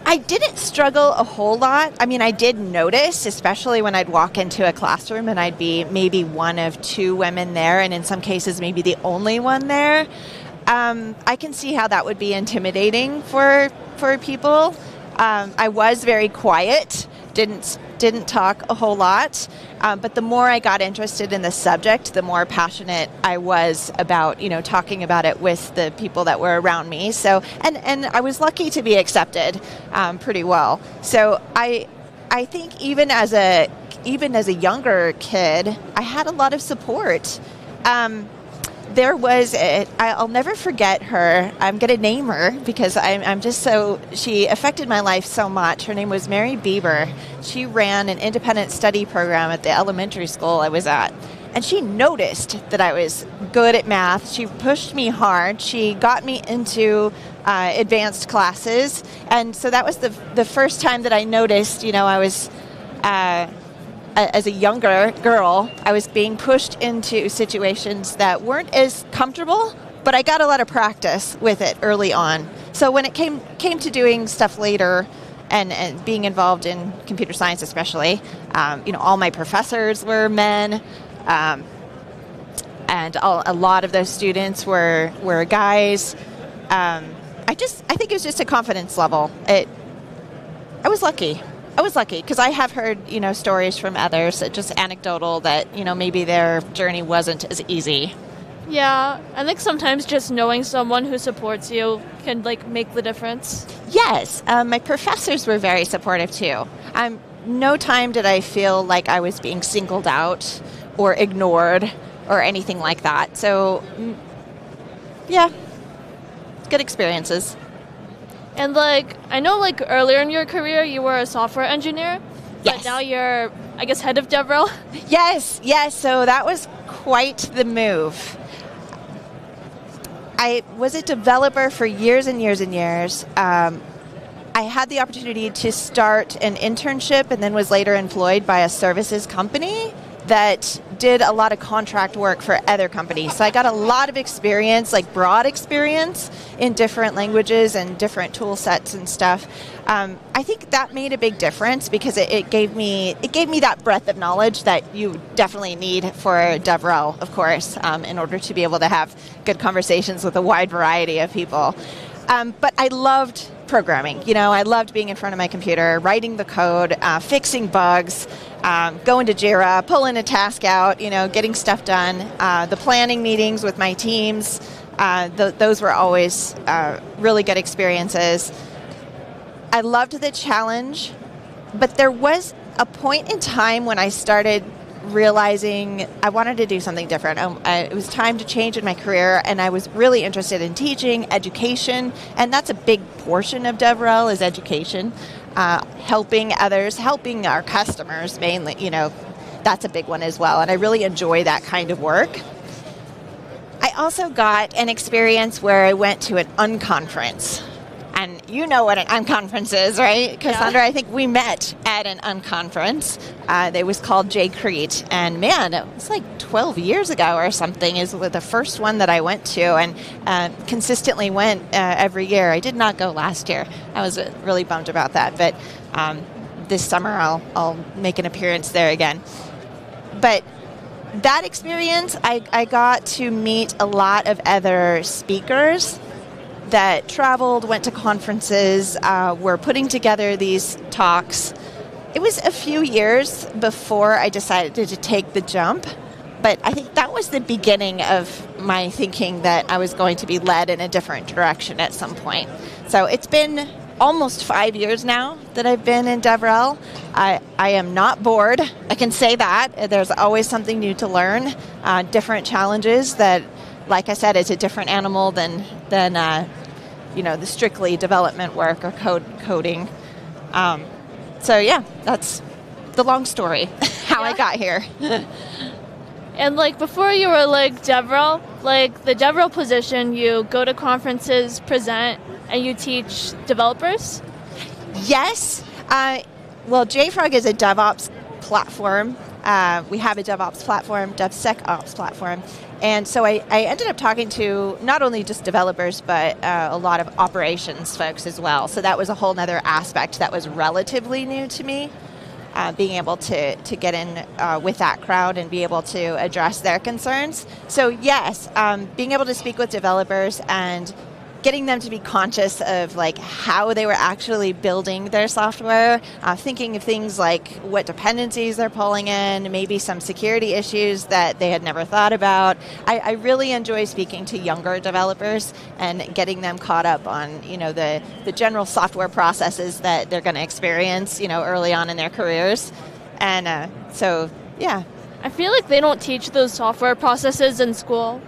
I didn't struggle a whole lot. I mean, I did notice, especially when I'd walk into a classroom and I'd be maybe one of two women there, and in some cases maybe the only one there. I can see how that would be intimidating for people. I was very quiet, didn't talk a whole lot, but the more I got interested in the subject, the more passionate I was about, talking about it with the people that were around me. So, and I was lucky to be accepted pretty well. So I think even as a younger kid, I had a lot of support. There was, I'll never forget her. I'm going to name her because she affected my life so much. Her name was Mary Bieber. She ran an independent study program at the elementary school I was at. And she noticed that I was good at math. She pushed me hard. She got me into advanced classes. And so that was the first time that I noticed, I was... as a younger girl, I was being pushed into situations that weren't as comfortable, but I got a lot of practice with it early on. So when it came to doing stuff later and being involved in computer science especially, all my professors were men, and a lot of those students were guys. I think it was just a confidence level. I was lucky because I have heard, stories from others, just anecdotal, that, maybe their journey wasn't as easy. Yeah, I think sometimes just knowing someone who supports you can, make the difference. Yes, my professors were very supportive, too. No time did I feel like I was being singled out or ignored or anything like that. So, yeah, good experiences. And I know earlier in your career you were a software engineer, yes. But now you're, I guess, head of DevRel? Yes, so that was quite the move. I was a developer for years and years and years. I had the opportunity to start an internship and then was later employed by a services company that did a lot of contract work for other companies. So I got a lot of experience, like broad experience in different languages and different tool sets and stuff. I think that made a big difference because it gave me that breadth of knowledge that you definitely need for DevRel, of course, in order to be able to have good conversations with a wide variety of people. But I loved programming. I loved being in front of my computer, writing the code, fixing bugs, going to Jira, pulling a task out, getting stuff done. The planning meetings with my teams, those were always really good experiences. I loved the challenge, but there was a point in time when I started realizing I wanted to do something different. It was time to change in my career, and I was really interested in teaching, education, and that's a big portion of DevRel is education, helping others, helping our customers mainly, that's a big one as well, and I really enjoy that kind of work. I also got an experience where I went to an unconference. And you know what an unconference is, right? Cassandra, I think we met at an unconference. It was called JCrete. And man, it was like 12 years ago or something is the first one that I went to and consistently went every year. I did not go last year. I was really bummed about that. But this summer I'll make an appearance there again. But that experience, I got to meet a lot of other speakers that traveled, went to conferences, were putting together these talks. It was a few years before I decided to take the jump, but I think that was the beginning of my thinking that I was going to be led in a different direction at some point. So it's been almost 5 years now that I've been in DevRel. I am not bored, I can say that. There's always something new to learn, different challenges that, like I said, it's a different animal than the strictly development work or coding. So yeah, that's the long story, how I got here. And before you were DevRel, the DevRel position, you go to conferences, present, and you teach developers? Yes. Well, JFrog is a DevOps platform. We have a DevOps platform, DevSecOps platform. And so I ended up talking to not only just developers, but a lot of operations folks as well. So that was a whole other aspect that was relatively new to me, being able to get in with that crowd and be able to address their concerns. So yes, being able to speak with developers and getting them to be conscious of how they were actually building their software, thinking of things like what dependencies they're pulling in, maybe some security issues that they had never thought about. I really enjoy speaking to younger developers and getting them caught up on the general software processes that they're going to experience early on in their careers. And so yeah. I feel like they don't teach those software processes in school.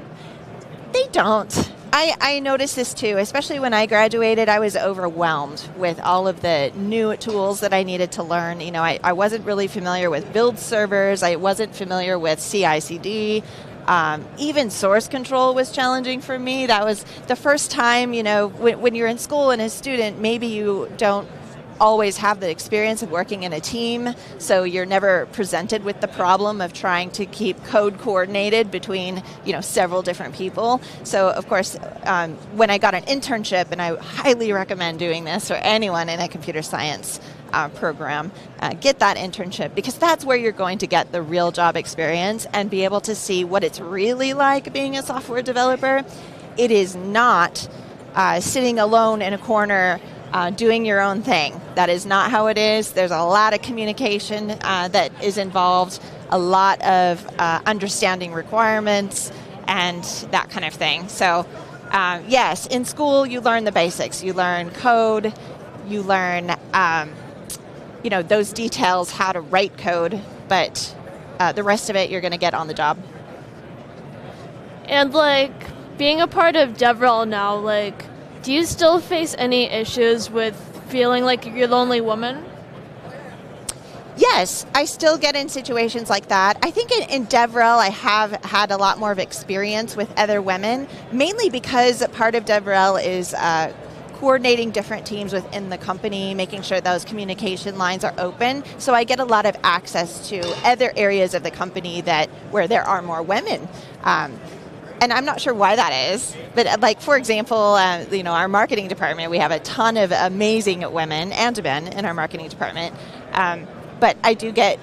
They don't. I noticed this too, especially when I graduated. I was overwhelmed with all of the new tools that I needed to learn. I wasn't really familiar with build servers. I wasn't familiar with CI/CD. Even source control was challenging for me. That was the first time, when you're in school and a student, maybe you don't always have the experience of working in a team, so you're never presented with the problem of trying to keep code coordinated between several different people. So of course, when I got an internship, and I highly recommend doing this for anyone in a computer science program, get that internship, because that's where you're going to get the real job experience and be able to see what it's really like being a software developer. It is not sitting alone in a corner doing your own thing. That is not how it is. There's a lot of communication that is involved, a lot of understanding requirements and that kind of thing. So yes, in school you learn the basics. You learn code, you learn those details, how to write code, but the rest of it you're going to get on the job. And being a part of DevRel now, do you still face any issues with feeling like you're the only woman? Yes, I still get in situations like that. I think in DevRel I have had a lot more of experience with other women, mainly because part of DevRel is coordinating different teams within the company, making sure those communication lines are open. So I get a lot of access to other areas of the company where there are more women. And I'm not sure why that is, but like, for example, our marketing department, we have a ton of amazing women and men in our marketing department. But I do get,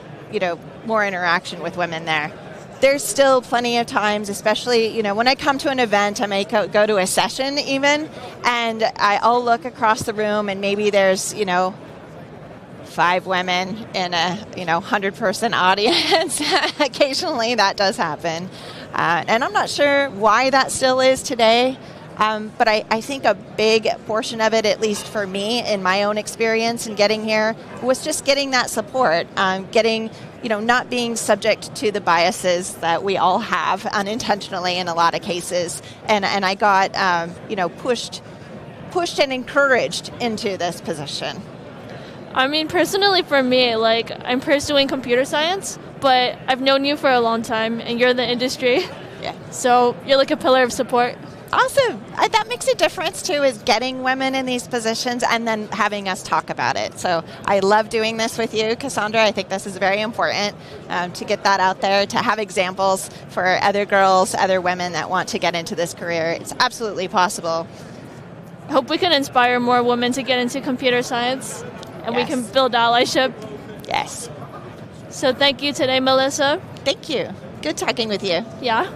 more interaction with women there. There's still plenty of times, especially, when I come to an event, I may go to a session even, and I'll look across the room and maybe there's, 5 women in a 100-person audience. Occasionally that does happen. And I'm not sure why that still is today, but I think a big portion of it, at least for me in my own experience in getting here, was just getting that support, not being subject to the biases that we all have unintentionally in a lot of cases. And I got, pushed and encouraged into this position. I mean, personally for me, I'm pursuing computer science, but I've known you for a long time and you're in the industry. Yeah. So you're like a pillar of support. Awesome. That makes a difference too, is getting women in these positions and then having us talk about it. So I love doing this with you, Cassandra. I think this is very important to get that out there, to have examples for other girls, other women that want to get into this career. It's absolutely possible. I hope we can inspire more women to get into computer science and we can build allyship. Yes. So thank you today, Melissa. Thank you. Good talking with you. Yeah.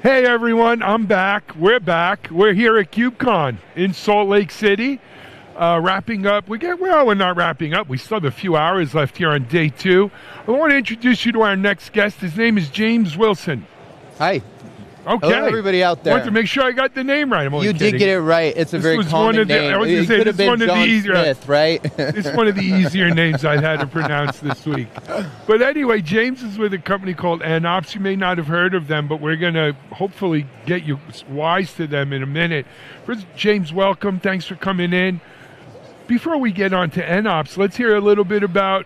Hey everyone, I'm back. We're back. We're here at KubeCon in Salt Lake City, wrapping up. We're not wrapping up. We still have a few hours left here on day 2. I want to introduce you to our next guest. His name is James Wilson. Hi. Okay. Hello, everybody out there. I want to make sure I got the name right. You did get it right. It's a very common name. I was going to say, this is one of the easier, Smith, right? It's one of the easier names I've had to pronounce this week. But anyway, James is with a company called NOPS. You may not have heard of them, but we're going to hopefully get you wise to them in a minute. First, James, welcome. Thanks for coming in. Before we get on to NOPS, let's hear a little bit about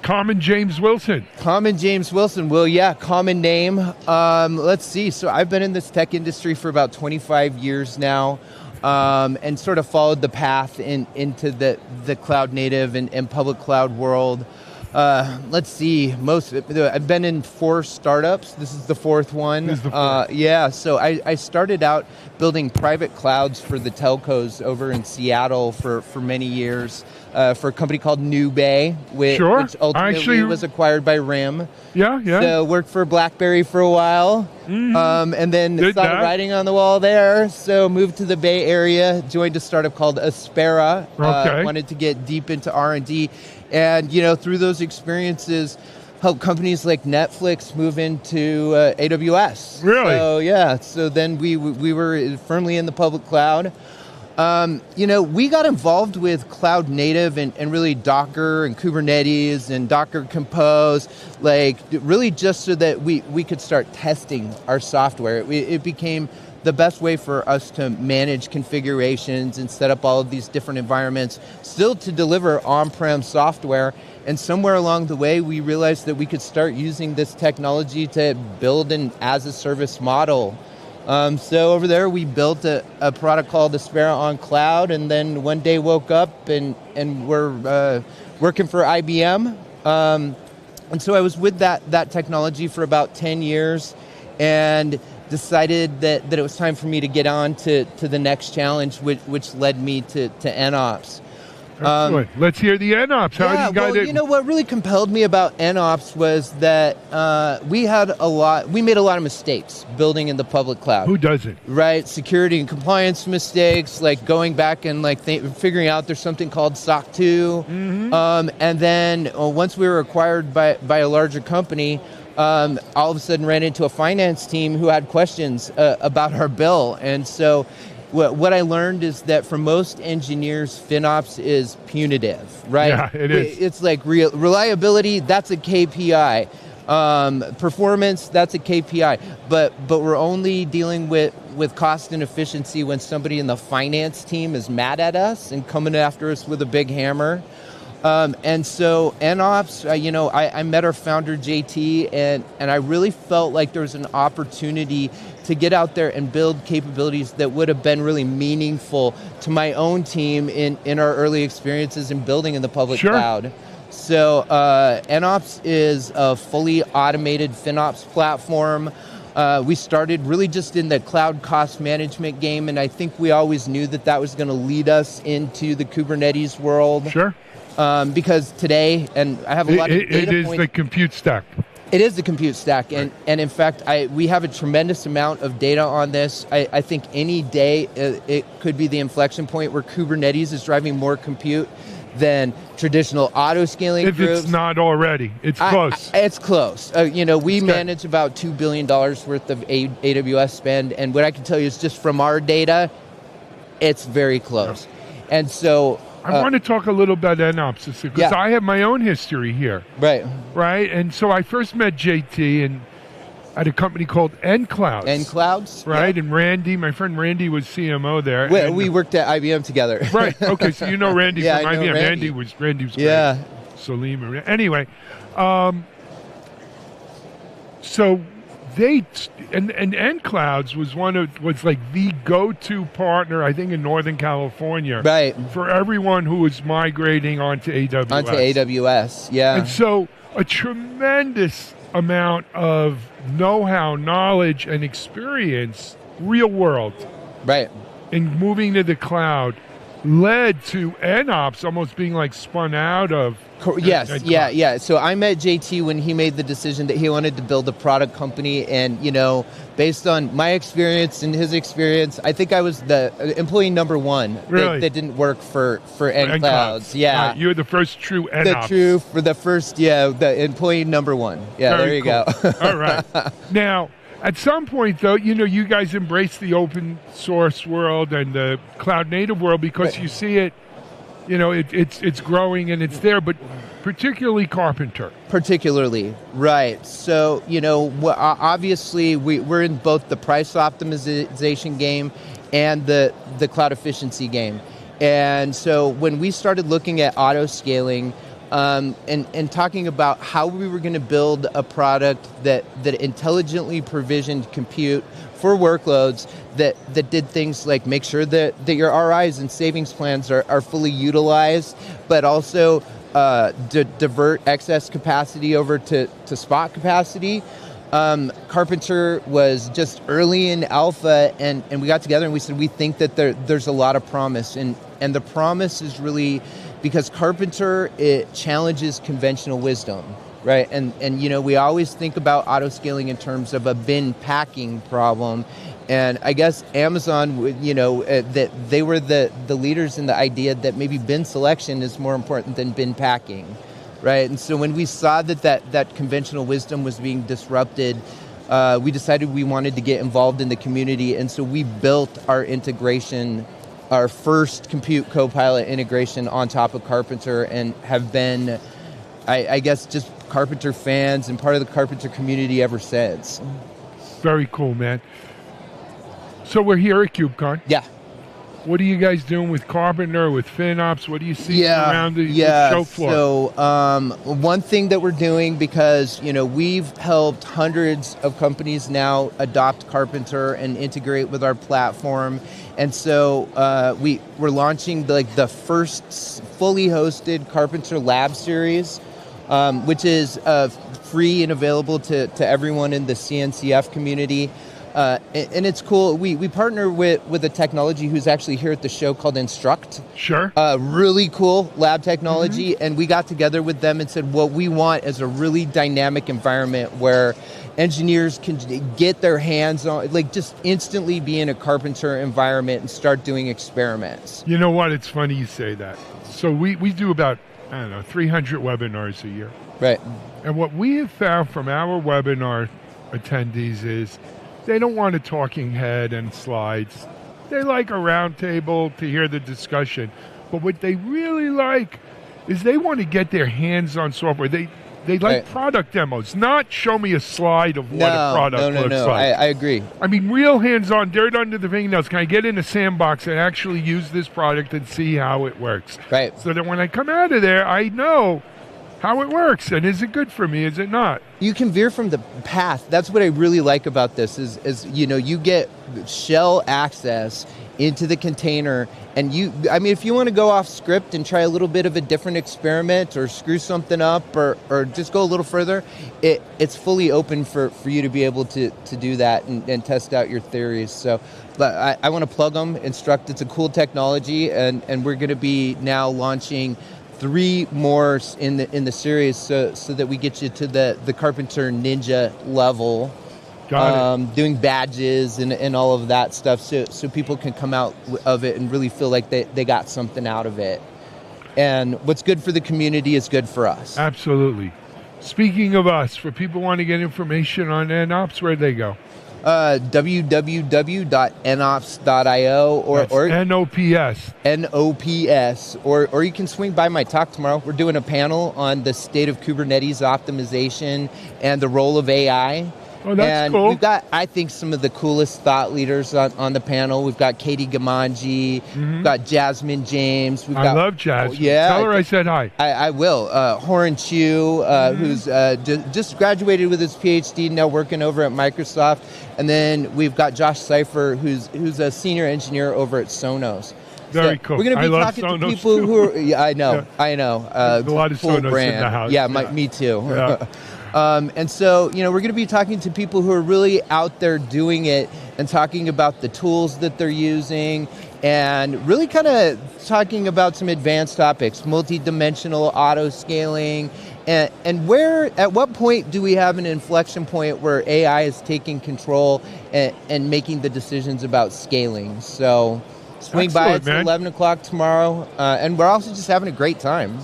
Common James Wilson. Common James Wilson. Well, yeah, common name. Let's see. So I've been in this tech industry for about 25 years now, and sort of followed the path into the cloud native and public cloud world. Let's see. I've been in 4 startups. This is the 4th one. This is the 4th. Yeah. So I started out building private clouds for the telcos over in Seattle for many years. For a company called New Bay, which ultimately was acquired by RIM. Yeah. So worked for BlackBerry for a while, and then saw the writing on the wall there. So moved to the Bay Area, joined a startup called Aspera. Wanted to get deep into R&D, and through those experiences, helped companies like Netflix move into AWS. Really? So yeah. So then we were firmly in the public cloud. We got involved with cloud native and really Docker and Kubernetes and Docker Compose, really just so that we could start testing our software. It became the best way for us to manage configurations and set up all of these different environments, still to deliver on-prem software. And somewhere along the way, we realized that we could start using this technology to build an as-a-service model. So over there, we built a product called Aspera on Cloud, and then one day woke up and we're working for IBM. And so I was with that technology for about 10 years and decided that it was time for me to get on to the next challenge, which led me to NOPS. Excellent. Let's hear the NOPS. How you got it? What really compelled me about NOPS was that we made a lot of mistakes building in the public cloud. Who doesn't? Right. Security and compliance mistakes, like going back and figuring out there's something called SOC 2. Mm-hmm. And then once we were acquired by a larger company, all of a sudden ran into a finance team who had questions about our bill. And so what I learned is that for most engineers, FinOps is punitive, right? Yeah, it is. It's like reliability, that's a KPI. Performance, that's a KPI. But we're only dealing with cost and efficiency when somebody in the finance team is mad at us and coming after us with a big hammer. And so NOPS, I met our founder, JT, and I really felt like there was an opportunity to get out there and build capabilities that would have been really meaningful to my own team in our early experiences in building in the public cloud. So NOPS is a fully automated FinOps platform. We started really just in the cloud cost management game, and I think we always knew that was going to lead us into the Kubernetes world. Sure. Because today, and I have a lot of data It is points. the compute stack. It is the compute stack, and in fact, we have a tremendous amount of data on this. I think any day it could be the inflection point where Kubernetes is driving more compute than traditional auto-scaling groups. If it's not already, it's close. It's close. We manage about $2 billion worth of AWS spend, and what I can tell you is just from our data, it's very close. Yeah. And so I want to talk a little about NOPS because I have my own history here. Right. And so I first met JT at a company called NClouds. NClouds. Right. Yeah. And my friend Randy was CMO there. We worked at IBM together. Right. Okay. So you know Randy from IBM. Randy was great. Yeah. Salim. Anyway, so they and NClouds was like the go-to partner, I think, in Northern California, right, for everyone who was migrating onto AWS. Yeah. And so a tremendous amount of know-how, knowledge, and experience, real world, right, in moving to the cloud led to NOps almost being like spun out of. Yes, yeah. So I met JT when he made the decision that he wanted to build a product company, and based on my experience and his experience, I think I was the employee number one Really? that didn't work for nClouds. Yeah, Right, you were the first true NOps. The employee number one. Yeah, Very there you cool. go. All right. Now, at some point, though, you guys embrace the open source world and the cloud native world because you see it. It's growing and it's there, but particularly Carpenter. Particularly, right. So, obviously we're in both the price optimization game and the cloud efficiency game. And so when we started looking at auto scaling and talking about how we were going to build a product that intelligently provisioned compute for workloads that did things like make sure that your RIs and savings plans are fully utilized, but also divert excess capacity over to spot capacity. Carpenter was just early in alpha, and we got together and we said we think that there's a lot of promise, and the promise is really because Carpenter, it challenges conventional wisdom. Right, and we always think about auto scaling in terms of a bin packing problem, and I guess Amazon, that they were the leaders in the idea that maybe bin selection is more important than bin packing, right? And so when we saw that conventional wisdom was being disrupted, we decided we wanted to get involved in the community, and so we built our integration, our first compute copilot integration on top of Carpenter, and have been, I guess, just Carpenter fans and part of the Carpenter community ever since. Very cool, man. So we're here at KubeCon. Yeah. What are you guys doing with Carpenter, with FinOps? What do you see around the show floor? So one thing that we're doing, because we've helped hundreds of companies now adopt Carpenter and integrate with our platform, and so we're launching the first fully hosted Carpenter Lab series, which is free and available to everyone in the CNCF community. And it's cool. We partner with a technology who's actually here at the show called Instruct. Sure. Really cool lab technology. Mm-hmm. And we got together with them and said, what we want is a really dynamic environment where engineers can get their hands on, just instantly be in a Carpenter environment and start doing experiments. You know what? It's funny you say that. So we do about, 300 webinars a year. Right. And what we have found from our webinar attendees is they don't want a talking head and slides. They like a round table to hear the discussion. But what they really like is they want to get their hands on software. They like product demos, not show me a slide of what a product looks like. I agree. I mean, real hands-on, dirt under the fingernails. Can I get in a sandbox and actually use this product and see how it works? Right. So that when I come out of there, I know how it works, and is it good for me, is it not? You can veer from the path. That's what I really like about this is you get shell access into the container, and if you want to go off script and try a little bit of a different experiment or screw something up or just go a little further, it's fully open for you to be able to do that and test out your theories. So but I want to plug them. Instruct, it's a cool technology, and we're going to be now launching 3 more in the series so that we get you to the Carpenter Ninja level. Doing badges and all of that stuff so people can come out of it and really feel like they got something out of it. And what's good for the community is good for us. Absolutely. Speaking of us, for people who want to get information on NOps, where'd they go? www.nops.io or NOPS. NOPS. Or you can swing by my talk tomorrow. We're doing a panel on the state of Kubernetes optimization and the role of AI. Oh, that's cool. We've got, I think, some of the coolest thought leaders on the panel. We've got Katie Gamanji, we've got Jasmine James. I love Jasmine. Yeah, tell her I said hi. I will. Horan Chu, who's just graduated with his PhD, now working over at Microsoft. And then we've got Josh Seifer, who's a senior engineer over at Sonos. Very cool. We're going to be talking to people who are. Yeah, I know. A lot of Sonos brand. in the house. Yeah, me too. Yeah. And so, we're going to be talking to people who are really out there doing it and talking about the tools that they're using and really kind of talking about some advanced topics, multi-dimensional auto scaling, and at what point do we have an inflection point where AI is taking control and making the decisions about scaling. So swing by at 11 o'clock tomorrow, and we're also just having a great time.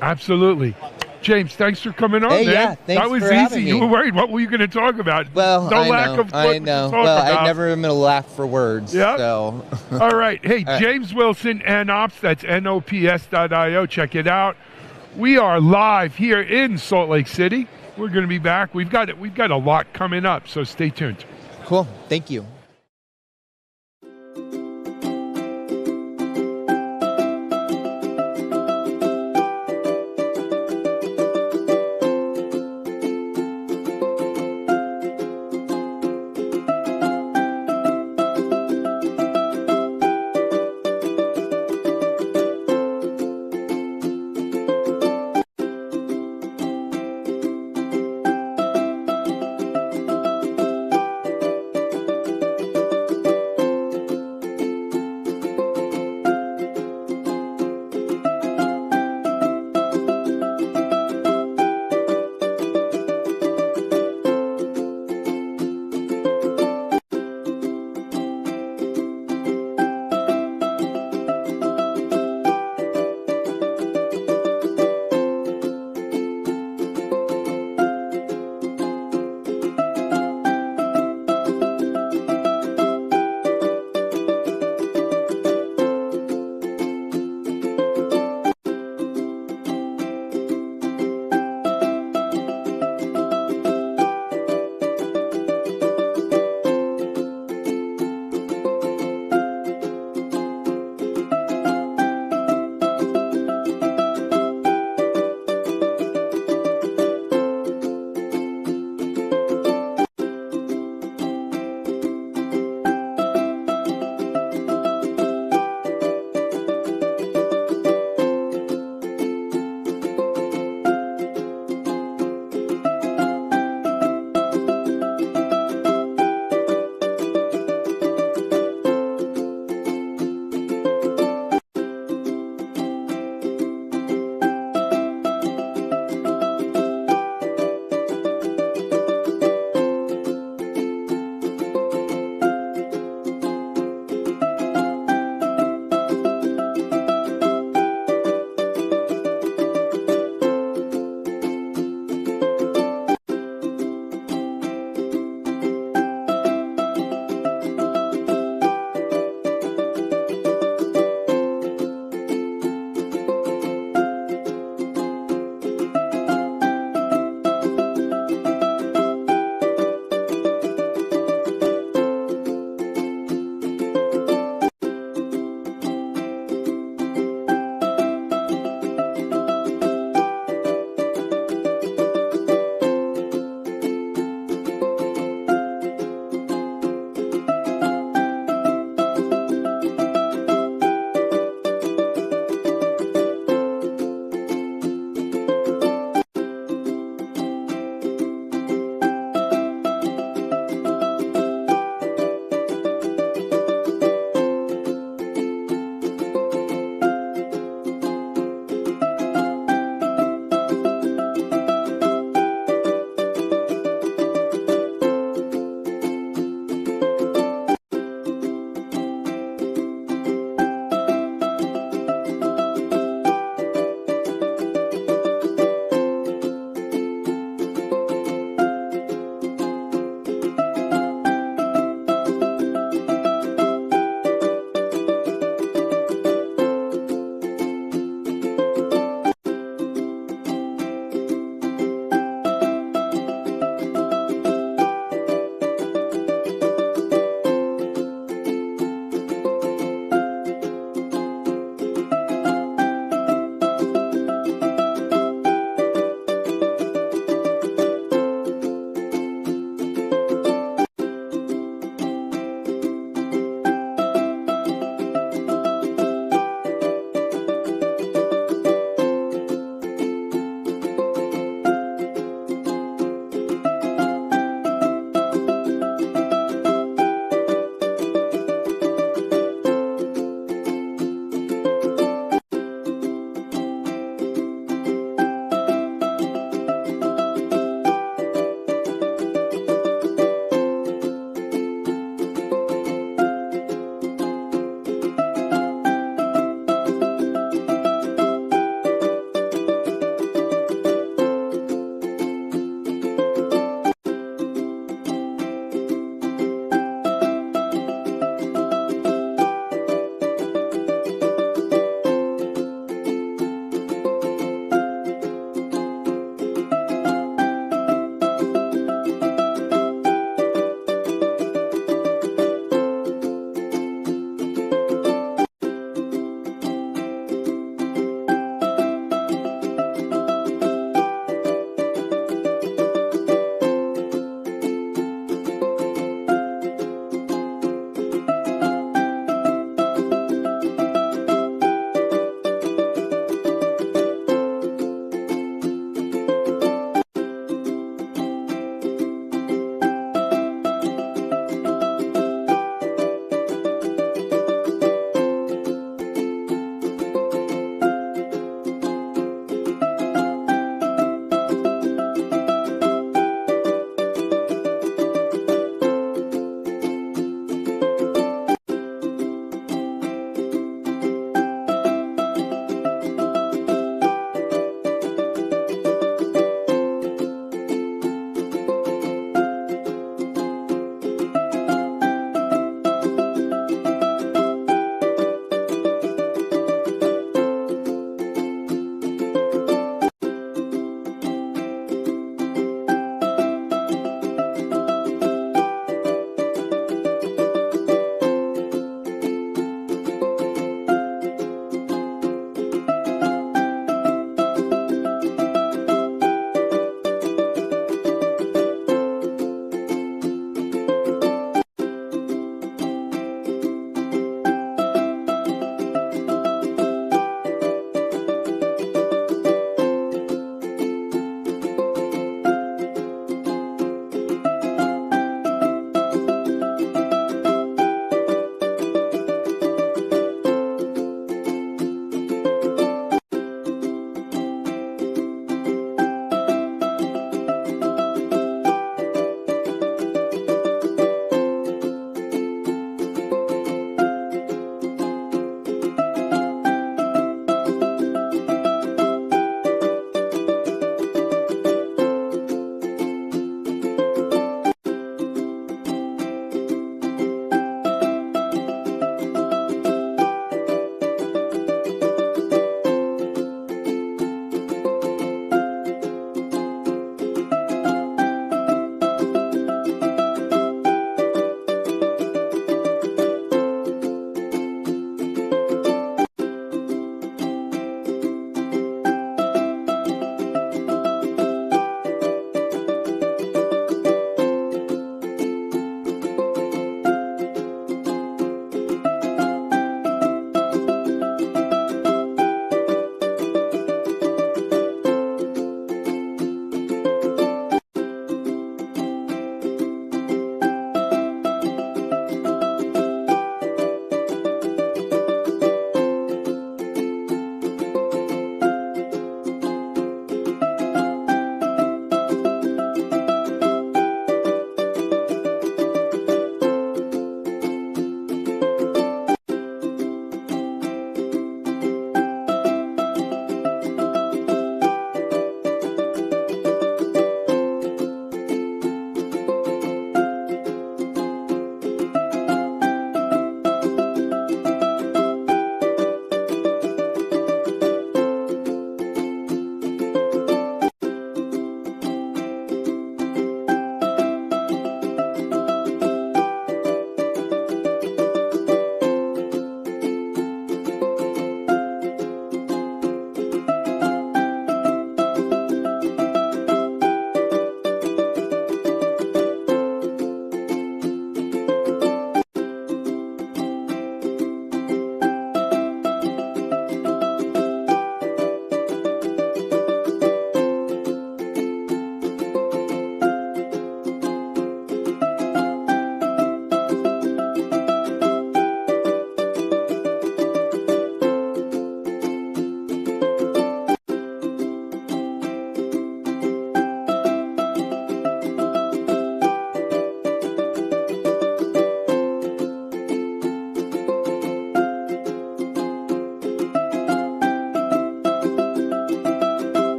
Absolutely. James, thanks for coming on, hey, man. Yeah, thanks that was for easy. Me. You were worried. What were you going to talk about? Well, I know. Well, I never am going to laugh for words. Yeah. So. All right. Hey, James Wilson, NOPS. That's NOPS.io. Check it out. We are live here in Salt Lake City. We're going to be back. We've got a lot coming up, so stay tuned. Cool. Thank you.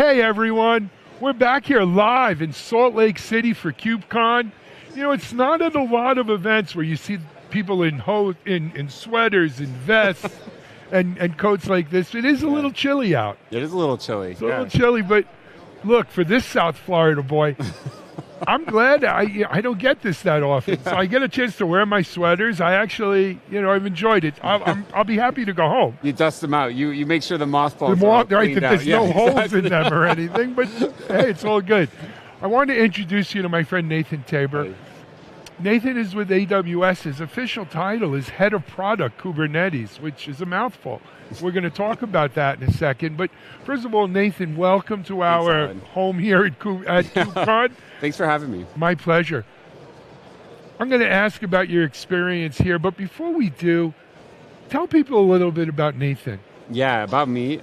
Hey everyone, we're back here live in Salt Lake City for KubeCon. You know, it's not at a lot of events where you see people in sweaters and vests and coats like this. It is a little chilly out. It is a little chilly. It's a little chilly, but look, for this South Florida boy, I'm glad I don't get this that often. So I get a chance to wear my sweaters. I actually, I've enjoyed it. I'll be happy to go home. You dust them out. You make sure the mothballs are all cleaned out. There's no holes in them or anything, but hey, it's all good. I want to introduce you to my friend Nathan Tabor. Hey. Nathan is with AWS. His official title is Head of Product Kubernetes, which is a mouthful. We're going to talk about that in a second. But first of all, Nathan, welcome to our home here at KubeCon. Thanks for having me. My pleasure. I'm going to ask about your experience here, but before we do, tell people a little bit about Nathan. Yeah, about me.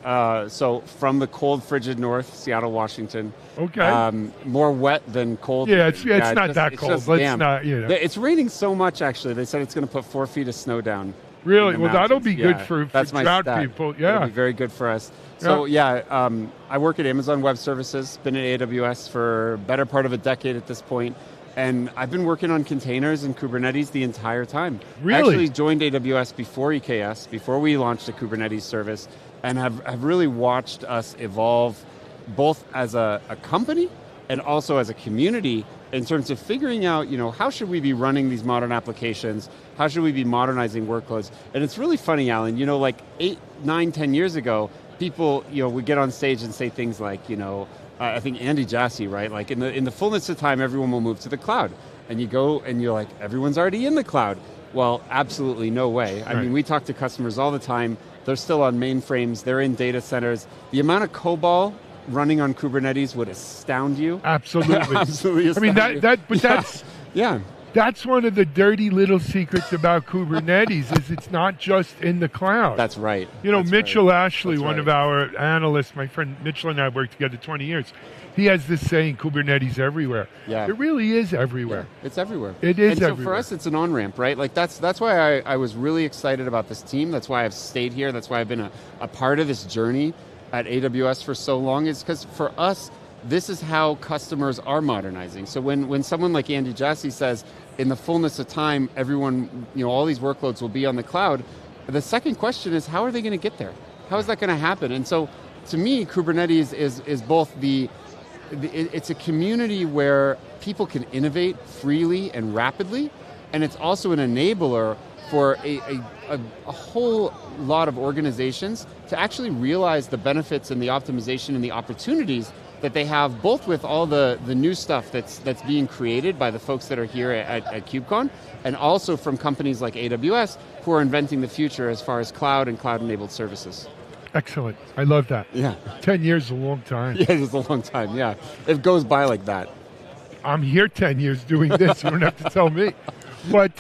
So from the cold, frigid north, Seattle, Washington. Okay. More wet than cold. Yeah, it's not that cold. Let's not, It's raining so much, actually. They said it's going to put 4 feet of snow down. Really? Well, that'll be good for drought people. Yeah. It'll be very good for us. So, I work at Amazon Web Services, been at AWS for a better part of a decade at this point, and I've been working on containers and Kubernetes the entire time. Really? I actually joined AWS before EKS, before we launched a Kubernetes service, and have really watched us evolve both as a company and also as a community in terms of figuring out, how should we be running these modern applications? How should we be modernizing workloads? And it's really funny, Alan, like 8, 9, 10 years ago, people, would get on stage and say things like, I think Andy Jassy, right? Like in the fullness of time, everyone will move to the cloud. And you go and you're like, everyone's already in the cloud. Well, absolutely no way. I mean, we talk to customers all the time. They're still on mainframes. They're in data centers. The amount of COBOL running on Kubernetes would astound you. Absolutely. Absolutely astound you. That's one of the dirty little secrets about Kubernetes is it's not just in the cloud. That's right. Mitchell Ashley, one of our analysts, my friend Mitchell and I worked together 20 years. He has this saying, Kubernetes everywhere. Yeah. It really is everywhere. Yeah, it's everywhere. It is everywhere. And so for us, it's an on-ramp, right? Like that's why I was really excited about this team. That's why I've stayed here. That's why I've been a part of this journey at AWS for so long, is because for us, this is how customers are modernizing. So when someone like Andy Jassy says, in the fullness of time, everyone, all these workloads will be on the cloud, the second question is, how are they going to get there? How is that going to happen? And so, to me, Kubernetes is both it's a community where people can innovate freely and rapidly, and it's also an enabler for a whole lot of organizations to actually realize the benefits and the optimization and the opportunities that they have, both with all the new stuff that's being created by the folks that are here at KubeCon, and also from companies like AWS who are inventing the future as far as cloud and cloud-enabled services. Excellent. I love that. Yeah. 10 years is a long time. Yeah, it's a long time, yeah. It goes by like that. I'm here 10 years doing this. You don't have to tell me. But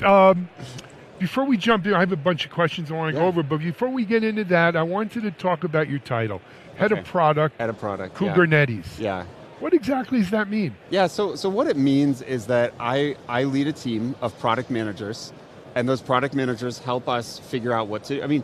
before we jump in, I have a bunch of questions I want to go over, but before we get into that, I wanted to talk about your title. Head of Product. Head of Product, Kubernetes. Yeah. What exactly does that mean? Yeah, so what it means is that I lead a team of product managers, and those product managers help us figure out what to,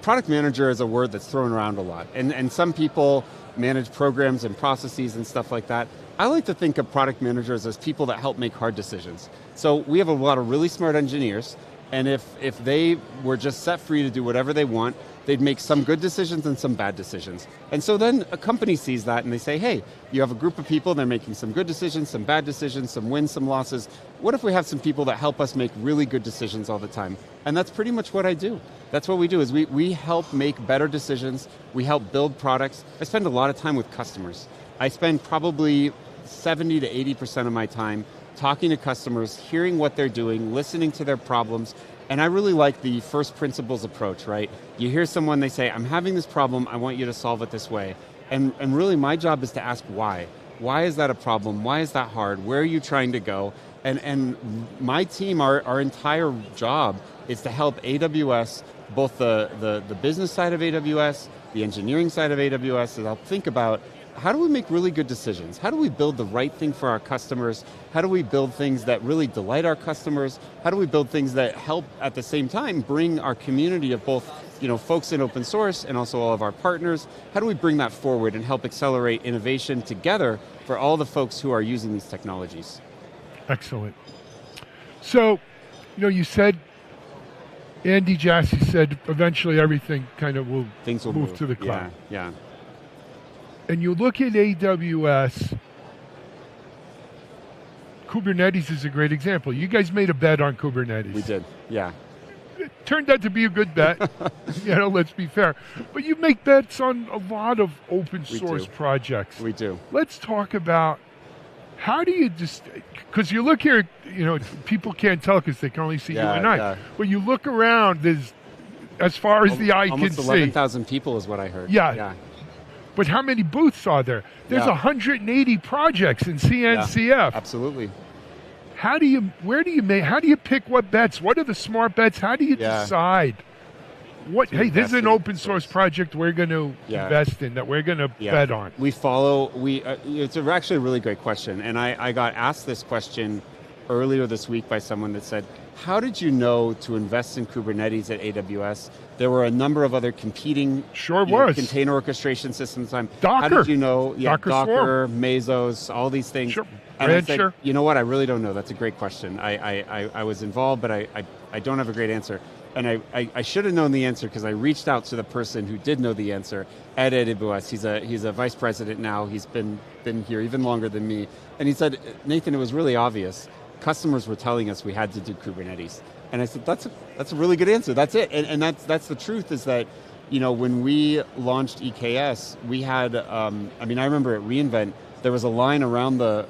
product manager is a word that's thrown around a lot, and some people manage programs and processes and stuff like that. I like to think of product managers as people that help make hard decisions. So we have a lot of really smart engineers, and if they were just set free to do whatever they want, they'd make some good decisions and some bad decisions. And so then a company sees that and they say, hey, you have a group of people, they're making some good decisions, some bad decisions, some wins, some losses. What if we have some people that help us make really good decisions all the time? And that's pretty much what I do. That's what we do, is we help make better decisions, we help build products. I spend a lot of time with customers. I spend probably 70 to 80% of my time talking to customers, hearing what they're doing, listening to their problems. And I really like the first principles approach, right? You hear someone, they say, I'm having this problem, I want you to solve it this way. And really my job is to ask why. Why is that a problem? Why is that hard? Where are you trying to go? And my team, our entire job is to help AWS, both the business side of AWS, the engineering side of AWS, to help think about how do we make really good decisions? How do we build the right thing for our customers? How do we build things that really delight our customers? How do we build things that help at the same time bring our community of both folks in open source and also all of our partners? How do we bring that forward and help accelerate innovation together for all the folks who are using these technologies? Excellent. So, you said, Andy Jassy said eventually everything kind of will move to the cloud. Yeah. And you look at AWS, Kubernetes is a great example. You guys made a bet on Kubernetes. We did, yeah. It turned out to be a good bet, let's be fair. But you make bets on a lot of open source projects. We do. Let's talk about how do you just, because you look here, people can't tell because they can only see you and I. Yeah. But you look around, there's, as far as the eye can see. Almost 11,000 people is what I heard. Yeah. But how many booths are there? There's 180 projects in CNCF. Yeah, absolutely. How do you pick what bets? What are the smart bets? How do you decide? This is an open source project we're going to invest in, that we're going to bet on. We follow, it's actually a really great question. And I got asked this question earlier this week by someone that said, how did you know to invest in Kubernetes at AWS? There were a number of other competing container orchestration systems. Docker. How did you know? Yeah, Docker, Mesos, all these things. Sure. And I said, you know what? I really don't know. That's a great question. I was involved, but I don't have a great answer. And I should have known the answer because I reached out to the person who did know the answer at AWS. He's a vice president now. He's been here even longer than me. And he said, Nathan, it was really obvious. Customers were telling us we had to do Kubernetes. And I said, that's a really good answer. That's it. And that's the truth, is that when we launched EKS, we had, I remember at reInvent, there was a line around the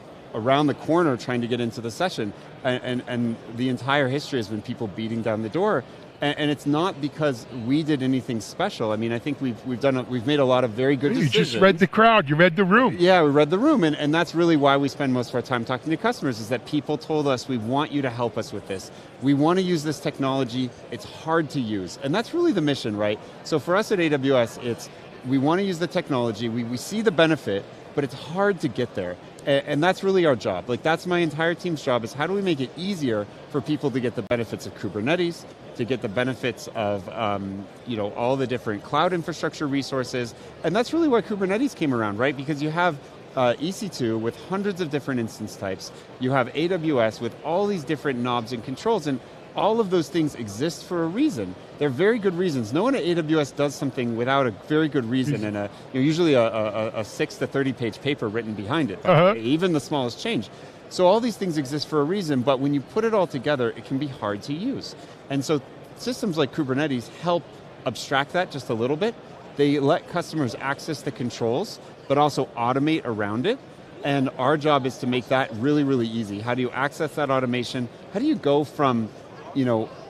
corner trying to get into the session. And the entire history has been people beating down the door. And it's not because we did anything special. I think we've made a lot of very good decisions. You just read the crowd, you read the room. Yeah, we read the room, and that's really why we spend most of our time talking to customers, is that people told us, we want you to help us with this. We want to use this technology, it's hard to use. And that's really the mission, right? So for us at AWS, we want to use the technology, we see the benefit, but it's hard to get there. And that's really our job. That's my entire team's job, is how do we make it easier for people to get the benefits of Kubernetes, to get the benefits of all the different cloud infrastructure resources. And that's really why Kubernetes came around, right? Because you have EC2 with hundreds of different instance types. You have AWS with all these different knobs and controls, and all of those things exist for a reason. They're very good reasons. No one at AWS does something without a very good reason and usually a 6 to 30-page paper written behind it, even the smallest change. So all these things exist for a reason, but when you put it all together, it can be hard to use. And so systems like Kubernetes help abstract that just a little bit. They let customers access the controls, but also automate around it. And our job is to make that really, really easy. How do you access that automation? How do you go from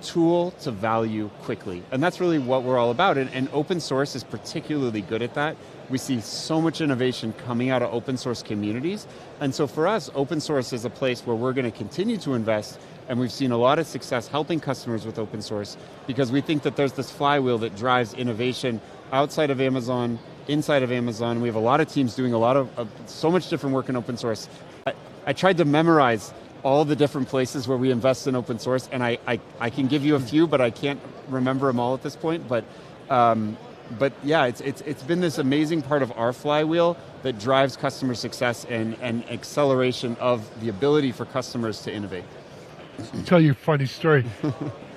tool to value quickly? And that's really what we're all about. And open source is particularly good at that. We see so much innovation coming out of open source communities. And so for us, open source is a place where we're going to continue to invest, and we've seen a lot of success helping customers with open source, because we think that there's this flywheel that drives innovation outside of Amazon, inside of Amazon. We have a lot of teams doing so much different work in open source. I tried to memorize all the different places where we invest in open source, and I can give you a few, but I can't remember them all at this point. But yeah, it's been this amazing part of our flywheel that drives customer success and acceleration of the ability for customers to innovate. I'll tell you a funny story.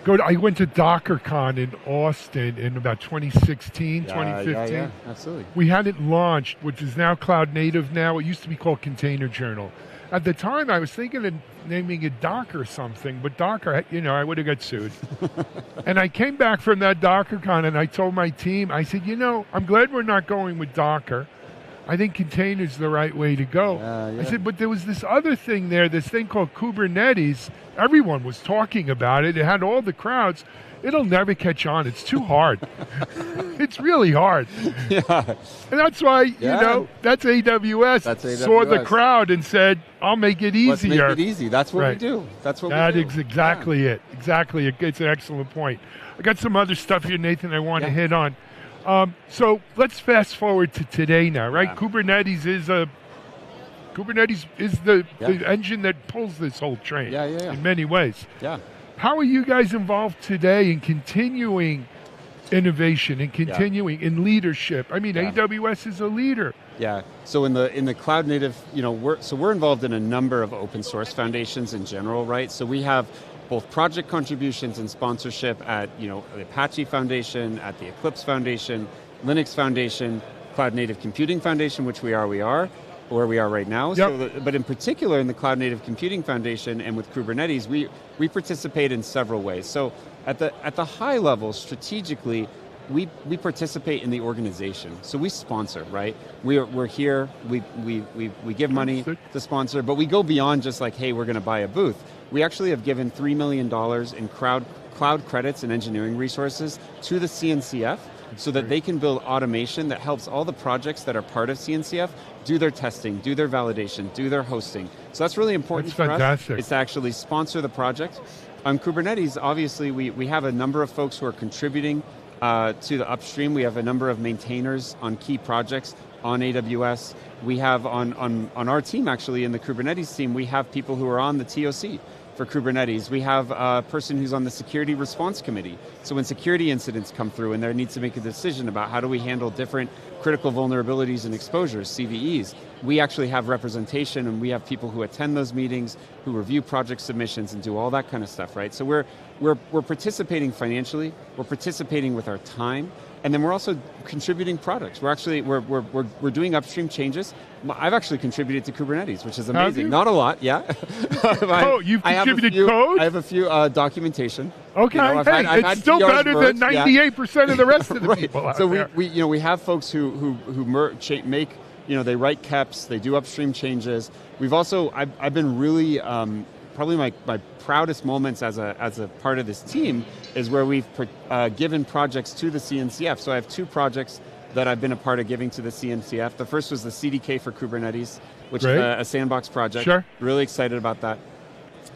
I went to DockerCon in Austin in about 2016, 2015. Yeah, absolutely. We had it launched, which is now cloud native now. It used to be called Container Journal. At the time, I was thinking of naming it Docker something, but Docker, I would have got sued. And I came back from that DockerCon and I told my team, I said, I'm glad we're not going with Docker. I think container's the right way to go. I said, but there was this other thing there, this thing called Kubernetes. Everyone was talking about it. It had all the crowds. It'll never catch on. It's too hard. It's really hard. Yeah. And that's why, that's AWS. Saw the crowd and said, I'll make it easier. Let's make it easy. That's what we do. That's what we do. That is exactly it. Exactly. It's an excellent point. I got some other stuff here, Nathan, I want to hit on. So let's fast forward to today now, right? Yeah. Kubernetes is the engine that pulls this whole train in many ways. Yeah. How are you guys involved today in continuing innovation and continuing in leadership? I mean, AWS is a leader. Yeah. So in the cloud native, we're involved in a number of open source foundations in general, right? So we have both project contributions and sponsorship at the Apache Foundation, at the Eclipse Foundation, Linux Foundation, Cloud Native Computing Foundation, which we are where we are right now. Yep. But in particular in the Cloud Native Computing Foundation and with Kubernetes, we participate in several ways. So at the high level, strategically, we participate in the organization. So we sponsor, right? We're here, we give money to sponsor, but we go beyond just like, hey, we're going to buy a booth. We actually have given $3 million in cloud credits and engineering resources to the CNCF so that they can build automation that helps all the projects that are part of CNCF do their testing, do their validation, do their hosting. So that's really important for us. It's to actually sponsor the project. On Kubernetes, obviously, we have a number of folks who are contributing to the upstream. We have a number of maintainers on key projects on AWS. We have on our team, actually, in the Kubernetes team, we have people who are on the TOC for Kubernetes. We have a person who's on the security response committee. So when security incidents come through and there needs to make a decision about how do we handle different critical vulnerabilities and exposures, CVEs, we actually have representation and we have people who attend those meetings, who review project submissions and do all that kind of stuff, right? So we're participating financially, we're participating with our time, and then we're also contributing products. We're doing upstream changes. I've actually contributed to Kubernetes, which is amazing. Not a lot, yeah. You've contributed code? I have a few documentation. Okay, it's still better than 98% of the rest of the people out there. So we have folks who make, they write KEPs, they do upstream changes. We've also, I've been really, probably my proudest moments as a part of this team is where we've given projects to the CNCF. So I have two projects that I've been a part of giving to the CNCF. The first was the CDK for Kubernetes, which is a sandbox project. Sure. Really excited about that.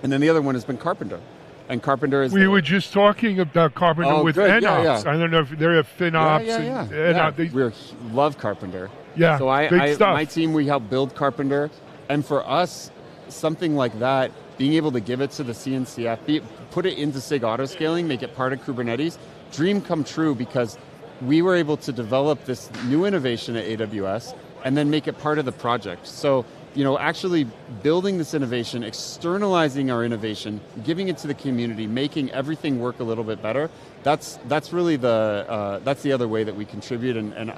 And then the other one has been Carpenter. And Carpenter is... We were just talking about Carpenter with good. NOps. Yeah. I don't know if they have FinOps. We love Carpenter. Yeah, so my team, we help build Carpenter. And for us, something like that, being able to give it to the CNCF, put it into SIG autoscaling, make it part of Kubernetes, dream come true because we were able to develop this new innovation at AWS and then make it part of the project. So, actually building this innovation, externalizing our innovation, giving it to the community, making everything work a little bit better, that's really that's the other way that we contribute. And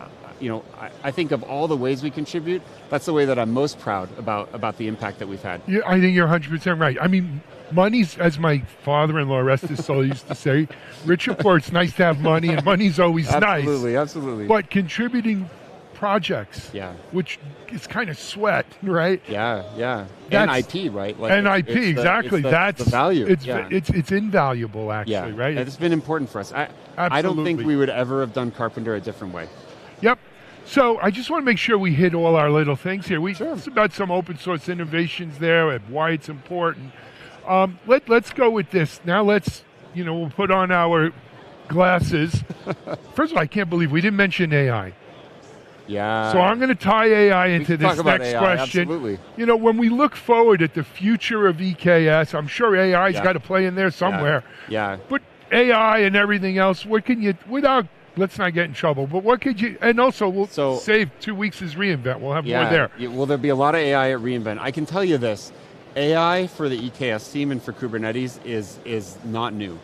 I think of all the ways we contribute, that's the way that I'm most proud about the impact that we've had. Yeah, I think you're 100% right. I mean, money's, as my father-in-law, rest his soul, used to say, Richard Ford, it's nice to have money, and money's always nice. Absolutely. But contributing projects, which is kind of sweat, right? Yeah. And IP, right? IP, exactly. That's the value. It's invaluable, actually, right? It's been important for us. I don't think we would ever have done Carpenter a different way. Yep. So I just want to make sure we hit all our little things here. We talked about some open source innovations there and why it's important. Let's go with this. Now we'll put on our glasses. First of all, I can't believe we didn't mention AI. Yeah. So I'm going to tie AI into this next AI, question. Absolutely. When we look forward at the future of EKS, I'm sure AI's got to play in there somewhere. Yeah. But AI and everything else, what can you, let's not get in trouble, but what could you, and also we'll save 2 weeks' reInvent. We'll have more there. Well, there'll be a lot of AI at reInvent. I can tell you this, AI for the EKS team and for Kubernetes is not new.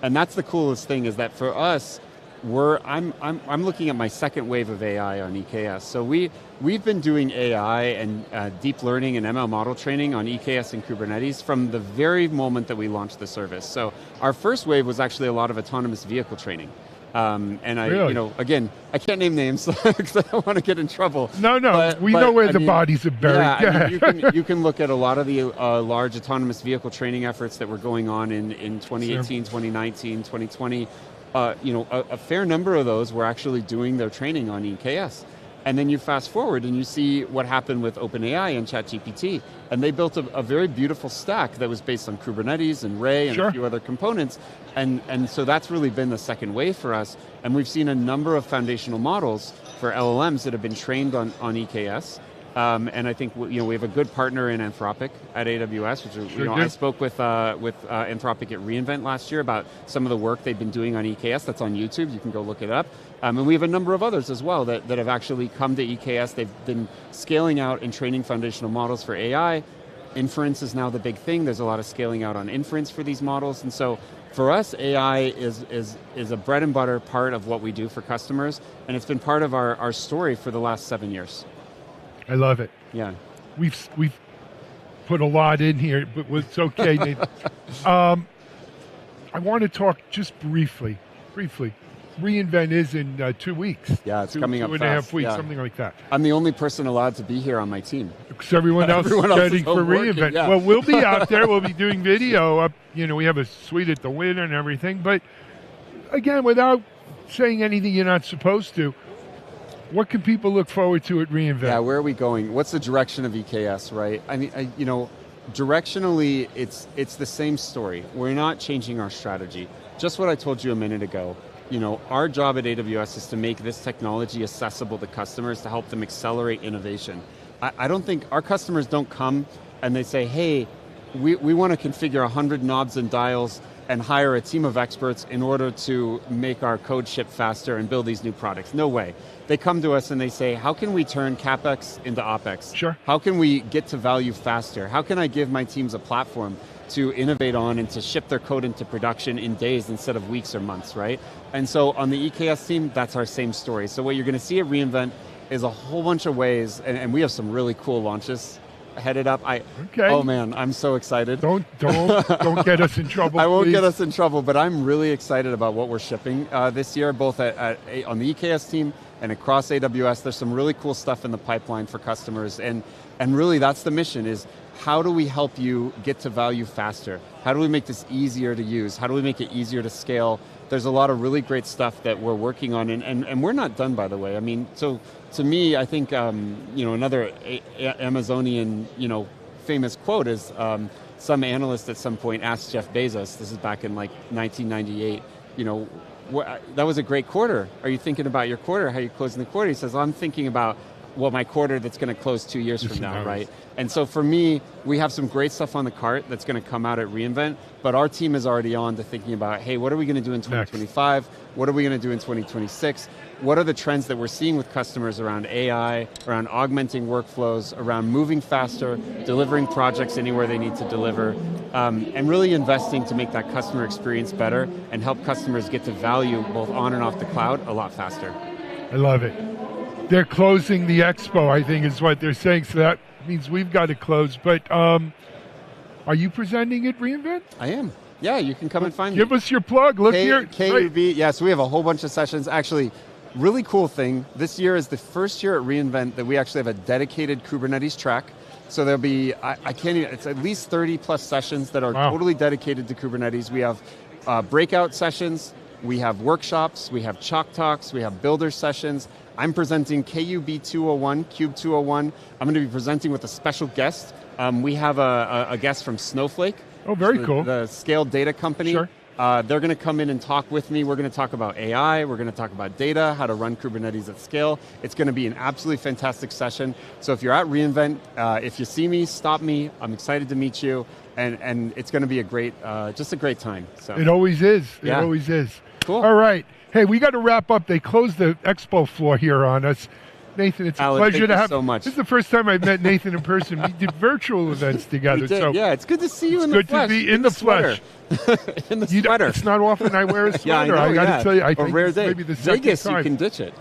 And that's the coolest thing is that for us, I'm looking at my second wave of AI on EKS. So we've been doing AI and deep learning and ML model training on EKS and Kubernetes from the very moment that we launched the service. So our first wave was actually a lot of autonomous vehicle training. Again, I can't name names because I don't want to get in trouble. No, we know where the bodies are buried. Yeah, you can look at a lot of the large autonomous vehicle training efforts that were going on in 2018, 2019, 2020. A fair number of those were actually doing their training on EKS. And then you fast forward and you see what happened with OpenAI and ChatGPT, and they built a very beautiful stack that was based on Kubernetes and Ray and a few other components, and so that's really been the second wave for us, and we've seen a number of foundational models for LLMs that have been trained on EKS, and I think we have a good partner in Anthropic at AWS, which I spoke with Anthropic at reInvent last year about some of the work they've been doing on EKS. That's on YouTube, you can go look it up. And we have a number of others as well that have actually come to EKS. They've been scaling out and training foundational models for AI. Inference is now the big thing. There's a lot of scaling out on inference for these models. And so for us, AI is a bread and butter part of what we do for customers, and it's been part of our story for the last 7 years. I love it. Yeah. We've put a lot in here, but it's okay, Nathan. I want to talk just briefly. reInvent is in 2 weeks. Yeah, it's coming up fast. 2.5 weeks, yeah. something like that. I'm the only person allowed to be here on my team. Because everyone else is studying for reInvent. Yeah. Well, we'll be out there. We'll be doing video. Up, we have a suite at the Win and everything. But again, without saying anything you're not supposed to, what can people look forward to at reInvent? Yeah, where are we going? What's the direction of EKS, right? I mean, directionally, it's the same story. We're not changing our strategy. Just what I told you a minute ago. Our job at AWS is to make this technology accessible to customers to help them accelerate innovation. I don't think our customers don't come and they say, hey, we want to configure 100 knobs and dials and hire a team of experts in order to make our code ship faster and build these new products. No way. They come to us and they say, how can we turn CapEx into OpEx? Sure. How can we get to value faster? How can I give my teams a platform to innovate on and to ship their code into production in days instead of weeks or months, right? And so on the EKS team, that's our same story. So what you're going to see at reInvent is a whole bunch of ways, and we have some really cool launches headed up. Oh man, I'm so excited. Don't get us in trouble. I won't please. get us in trouble, but I'm really excited about what we're shipping this year, both on the EKS team and across AWS. There's some really cool stuff in the pipeline for customers, and really that's the mission, is how do we help you get to value faster? How do we make this easier to use? How do we make it easier to scale? There's a lot of really great stuff that we're working on, and we're not done, by the way. I mean, so to me, I think another Amazonian famous quote is some analyst at some point asked Jeff Bezos. This is back in like 1998. That was a great quarter. Are you thinking about your quarter? How are you closing the quarter? He says, I'm thinking about my quarter that's going to close 2 years from now, right? And so for me, we have some great stuff on the cart that's going to come out at reInvent, but our team is already on to thinking about, hey, what are we going to do in 2025? What are we going to do in 2026? What are the trends that we're seeing with customers around AI, around augmenting workflows, around moving faster, delivering projects anywhere they need to deliver, and really investing to make that customer experience better and help customers get to value both on and off the cloud a lot faster. I love it. They're closing the expo, I think is what they're saying, so that means we've got to close. But are you presenting at reInvent? I am. Yeah, you can come and find me. Give us your plug. Look here. KUB, yeah, so we have a whole bunch of sessions. Actually, really cool thing, this year is the first year at reInvent that we actually have a dedicated Kubernetes track. So there'll be, I can't even, it's at least 30 plus sessions that are totally dedicated to Kubernetes. We have breakout sessions, we have workshops, we have chalk talks, we have builder sessions. I'm presenting KUB 201, Cube 201. I'm going to be presenting with a special guest. We have a guest from Snowflake. Oh, very cool. The scaled data company. Sure. They're going to come in and talk with me. We're going to talk about AI. We're going to talk about data, how to run Kubernetes at scale. It's going to be an absolutely fantastic session. So if you're at reInvent, if you see me, stop me. I'm excited to meet you. And it's going to be just a great time. So. It always is. Yeah. It always is. Cool. All right. Hey, we got to wrap up. They closed the expo floor here on us. Nathan, it's a pleasure to have you so much. This is the first time I've met Nathan in person. We did virtual events together. We did, so yeah, it's good to see you in the flesh. Good to be in the flesh. In the sweater. It's not often I wear a sweater. Yeah, I know, I got to tell you, I think rare it's day. maybe the second Vegas, time. you can ditch it.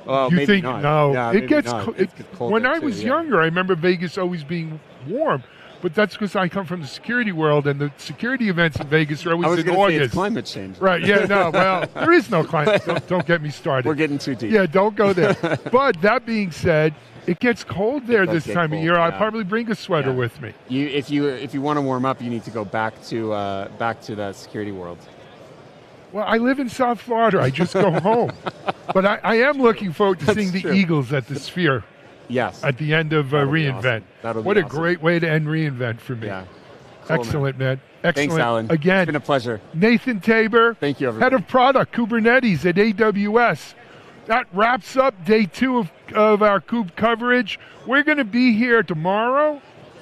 Well, You maybe think not. no? Yeah, it maybe gets not. cold. It gets cold When there I too, was yeah. younger, I remember Vegas always being warm. But that's because I come from the security world, and the security events in Vegas are always in I was going to say August. it's climate change. Right, yeah, no, well, there is no climate. Don't get me started. We're getting too deep. Yeah, don't go there. But that being said, it gets cold there this get time cold, of year. I'll yeah. probably bring a sweater with me. If you want to warm up, you need to go back to the security world. Well, I live in South Florida. I just go home. But I am looking forward to seeing the Eagles at the Sphere. Yes. At the end of reInvent. Awesome. What a great way to end reInvent for me. Yeah. Cool, excellent, man. Excellent. Thanks, Alan. Again, it's been a pleasure. Nathan Tabor, thank you, everybody. Head of Product, Kubernetes at AWS. That wraps up day 2 of our Kube coverage. We're going to be here tomorrow,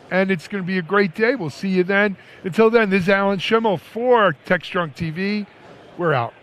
and it's going to be a great day. We'll see you then. Until then, this is Alan Schimmel for Techstrong TV. We're out.